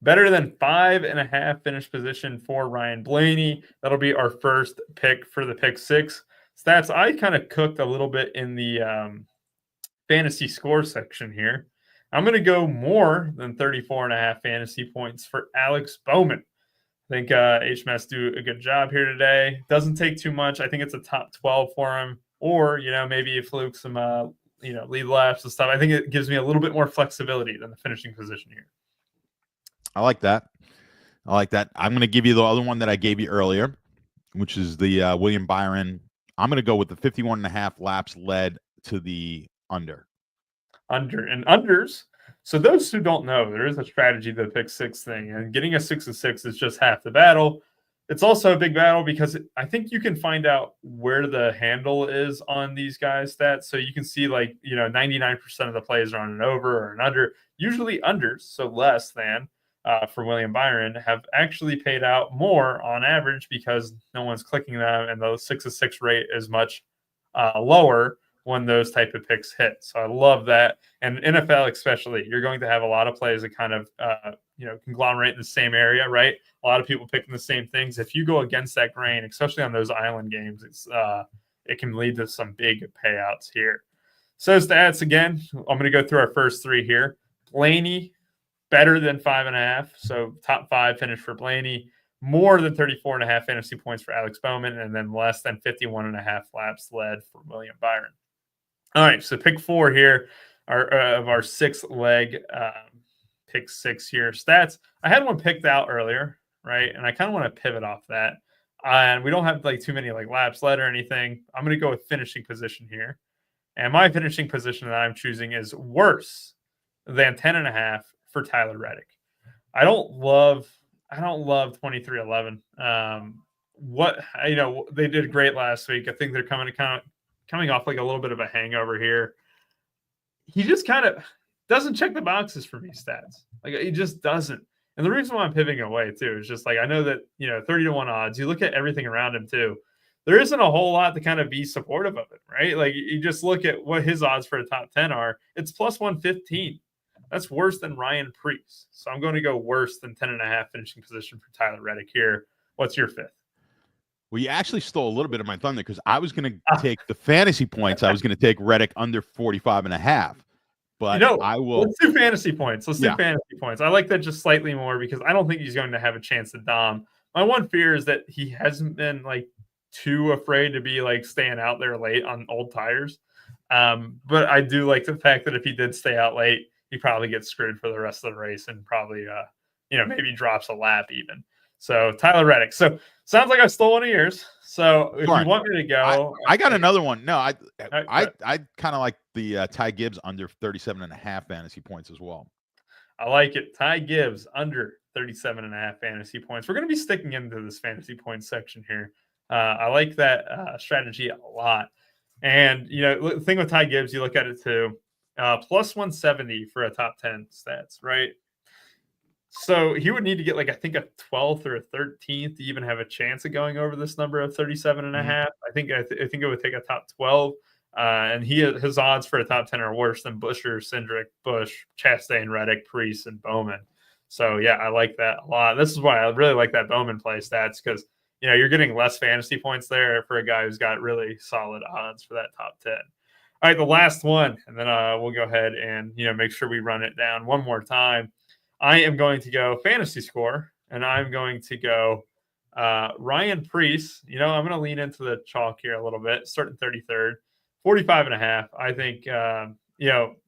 Better than 5.5 finish position for Ryan Blaney. That'll be our first pick for the pick 6. Stats, I kind of cooked a little bit in the fantasy score section here. I'm going to go more than 34.5 fantasy points for Alex Bowman. I think HMS do a good job here today. Doesn't take too much. I think it's a top 12 for him. Or, maybe you fluke some, lead laps and stuff. I think it gives me a little bit more flexibility than the finishing position here. I like that. I'm going to give you the other one that I gave you earlier, which is the William Byron. I'm going to go with the 51.5 laps led to the under. Under and unders. So those who don't know, there is a strategy to the pick 6 thing, and getting a 6 of 6 is just half the battle. It's also a big battle because I think you can find out where the handle is on these guys' stats. So you can see 99% of the plays are on an over or an under, usually unders, so less than for William Byron, have actually paid out more on average because no one's clicking them, and the 6 of 6 rate is much lower when those type of picks hit. So I love that. And NFL especially, you're going to have a lot of plays that kind of conglomerate in the same area, right? A lot of people picking the same things. If you go against that grain, especially on those island games, it can lead to some big payouts here. So stats again, I'm going to go through our first 3 here. Blaney, better than 5.5. So top 5 finish for Blaney. More than 34.5 fantasy points for Alex Bowman, and then less than 51.5 laps led for William Byron. All right, so pick 4 here of our 6-leg pick 6 here. Stats, I had one picked out earlier, right? And I kind of want to pivot off that. And we don't have too many laps led or anything. I'm going to go with finishing position here. And my finishing position that I'm choosing is worse than 10.5 for Tyler Reddick. I don't love 23-11. They did great last week. I think they're coming off a little bit of a hangover here. He just kind of doesn't check the boxes for me, stats. He just doesn't. And the reason why I'm pivoting away too is just I know that 30-1 odds. You look at everything around him too. There isn't a whole lot to kind of be supportive of it, right? You just look at what his odds for a top 10 are. It's plus 115. That's worse than Ryan Preece. So I'm going to go worse than 10.5 finishing position for Tyler Reddick here. What's your 5th? Well, you actually stole a little bit of my thunder because I was going to take the fantasy points. I was going to take Reddick under 45.5. But I will. Let's do fantasy points. Let's do fantasy points. I like that just slightly more because I don't think he's going to have a chance to dom. My one fear is that he hasn't been too afraid to be staying out there late on old tires. But I do like the fact that if he did stay out late, he probably gets screwed for the rest of the race and probably maybe drops a lap even. So Tyler Reddick. So sounds like I stole one of yours. So if you want me to go, I got another one. No, I kind of like the Ty Gibbs under 37.5 fantasy points as well. I like it. Ty Gibbs under 37.5 fantasy points. We're going to be sticking into this fantasy points section here. I like that strategy a lot. And the thing with Ty Gibbs, you look at it too. Plus 170 for a top 10 stats, right? So he would need to get I think a 12th or a 13th to even have a chance of going over this number of 37.5. I think it would take a top 12. And his odds for a top 10 are worse than Buescher, Cindric, Busch, Chastain, Reddick, Preece, and Bowman. So yeah, I like that a lot. This is why I really like that Bowman play stats because you're getting less fantasy points there for a guy who's got really solid odds for that top 10. All right, the last one, and then we'll go ahead and make sure we run it down one more time. I am going to go fantasy score, and I'm going to go Ryan Preece. I'm going to lean into the chalk here a little bit, starting 33rd, 45.5. I think,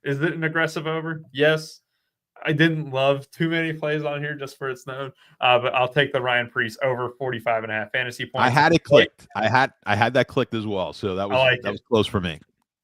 is it an aggressive over? Yes. I didn't love too many plays on here just for its known, but I'll take the Ryan Preece over 45.5 fantasy points. I had it clicked. I had that clicked as well, so that was close for me.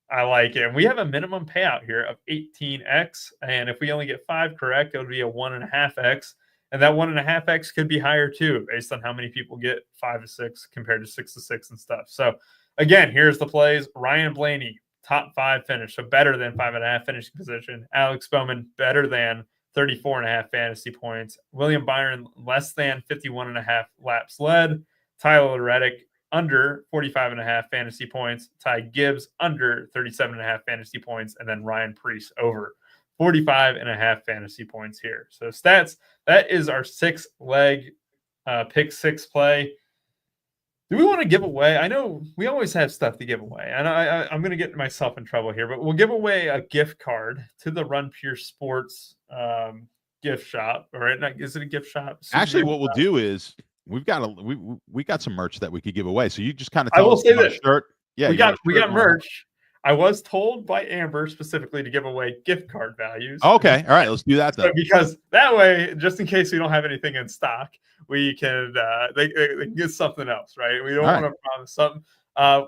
I like it. And we have a minimum payout here of 18x, and if we only get 5 correct, it would be a 1.5x, and that 1.5x could be higher too, based on how many people get 5 to 6 compared to 6 to 6 and stuff. So again, here's the plays. Ryan Blaney, top 5 finish, so better than 5.5 finishing position. Alex Bowman, better than 34.5 fantasy points. William Byron, less than 51.5 laps led. Tyler Reddick, under 45.5 fantasy points. Ty Gibbs, under 37.5 fantasy points. And then Ryan Preece, over 45.5 fantasy points here. So stats, that is our 6-leg pick 6 play. Do we want to give away? I know we always have stuff to give away, and I'm going to get myself in trouble here, but we'll give away a gift card to the Run Pure Sports gift shop. Or is it a gift shop? Actually, what we'll do is we got some merch that we could give away. So you just kind of tell us about a shirt. Yeah, we got merch. I was told by Amber specifically to give away gift card values. Okay, all right, let's do that then. Because that way, just in case we don't have anything in stock, we can they can get something else, right? We don't want to promise something.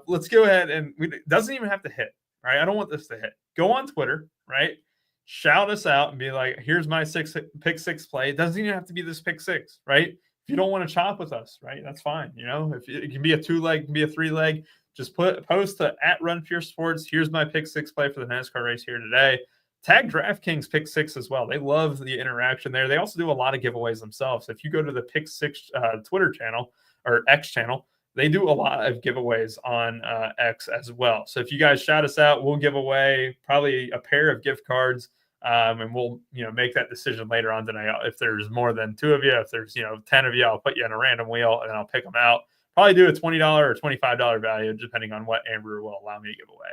Let's go ahead and it doesn't even have to hit, right? I don't want this to hit. Go on Twitter, right? Shout us out and be like, "Here's my pick 6 play." It doesn't even have to be this pick 6, right? If you don't want to chop with us, right? That's fine. If it can be a 2-leg, it can be a 3-leg. Just post to @RunPureSports. Here's my pick 6 play for the NASCAR race here today. Tag DraftKings pick 6 as well. They love the interaction there. They also do a lot of giveaways themselves. If you go to the pick 6 Twitter channel or X channel, they do a lot of giveaways on X as well. So if you guys shout us out, we'll give away probably a pair of gift cards. And we'll make that decision later on tonight. If there's more than 2 of you, if there's 10 of you, I'll put you in a random wheel and I'll pick them out. Probably do a $20 or $25 value, depending on what Amber will allow me to give away.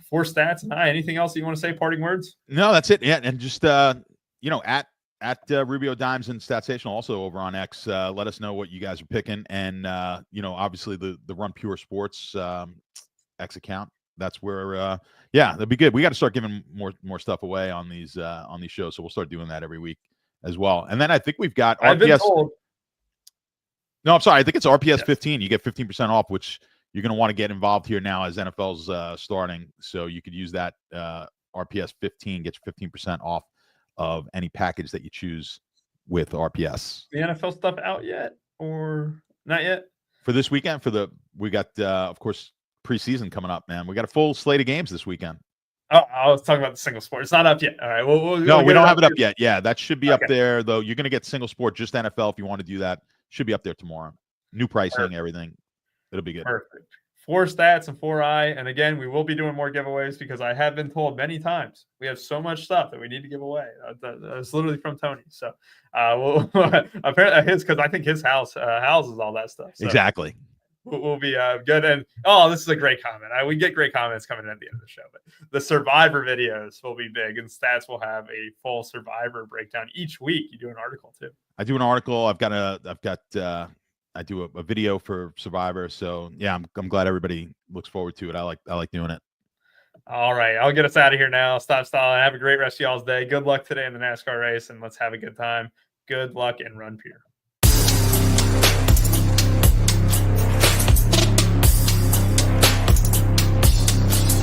4 stats. And anything else you want to say? Parting words? No, that's it. Yeah, and just at Rubio Dimes and Statsational, also over on X. Let us know what you guys are picking, and obviously the Run Pure Sports X account. That's where that'd be good. We got to start giving more stuff away on these shows, so we'll start doing that every week as well. And then I think we've got RPS. No, I'm sorry. I think it's RPS 15. You get 15% off, which you're going to want to get involved here now as NFL's starting. So you could use that RPS 15, get you 15% off of any package that you choose with RPS. The NFL stuff out yet or not yet? For this weekend, we got of course preseason coming up, man. We got a full slate of games this weekend. Oh, I was talking about the single sport. It's not up yet. All right. No, we don't have it up yet. Yeah, that should be up there, though. You're going to get single sport, just NFL if you want to do that. Should be up there tomorrow. New pricing, everything. It'll be good. Perfect. 4 stats and 4 I. And again, we will be doing more giveaways because I have been told many times we have so much stuff that we need to give away. That's literally from Tony. So apparently his, because I think his house houses all that stuff. So exactly. We'll be good. And this is a great comment. We get great comments coming at the end of the show, but the Survivor videos will be big, and Stats will have a full Survivor breakdown each week. You do an article too. I do an article. I do a video for Survivor. So yeah, I'm glad everybody looks forward to it. I like doing it. All right, I'll get us out of here now. Stop stalling. Have a great rest of y'all's day. Good luck today in the NASCAR race, and let's have a good time. Good luck and Run Pure.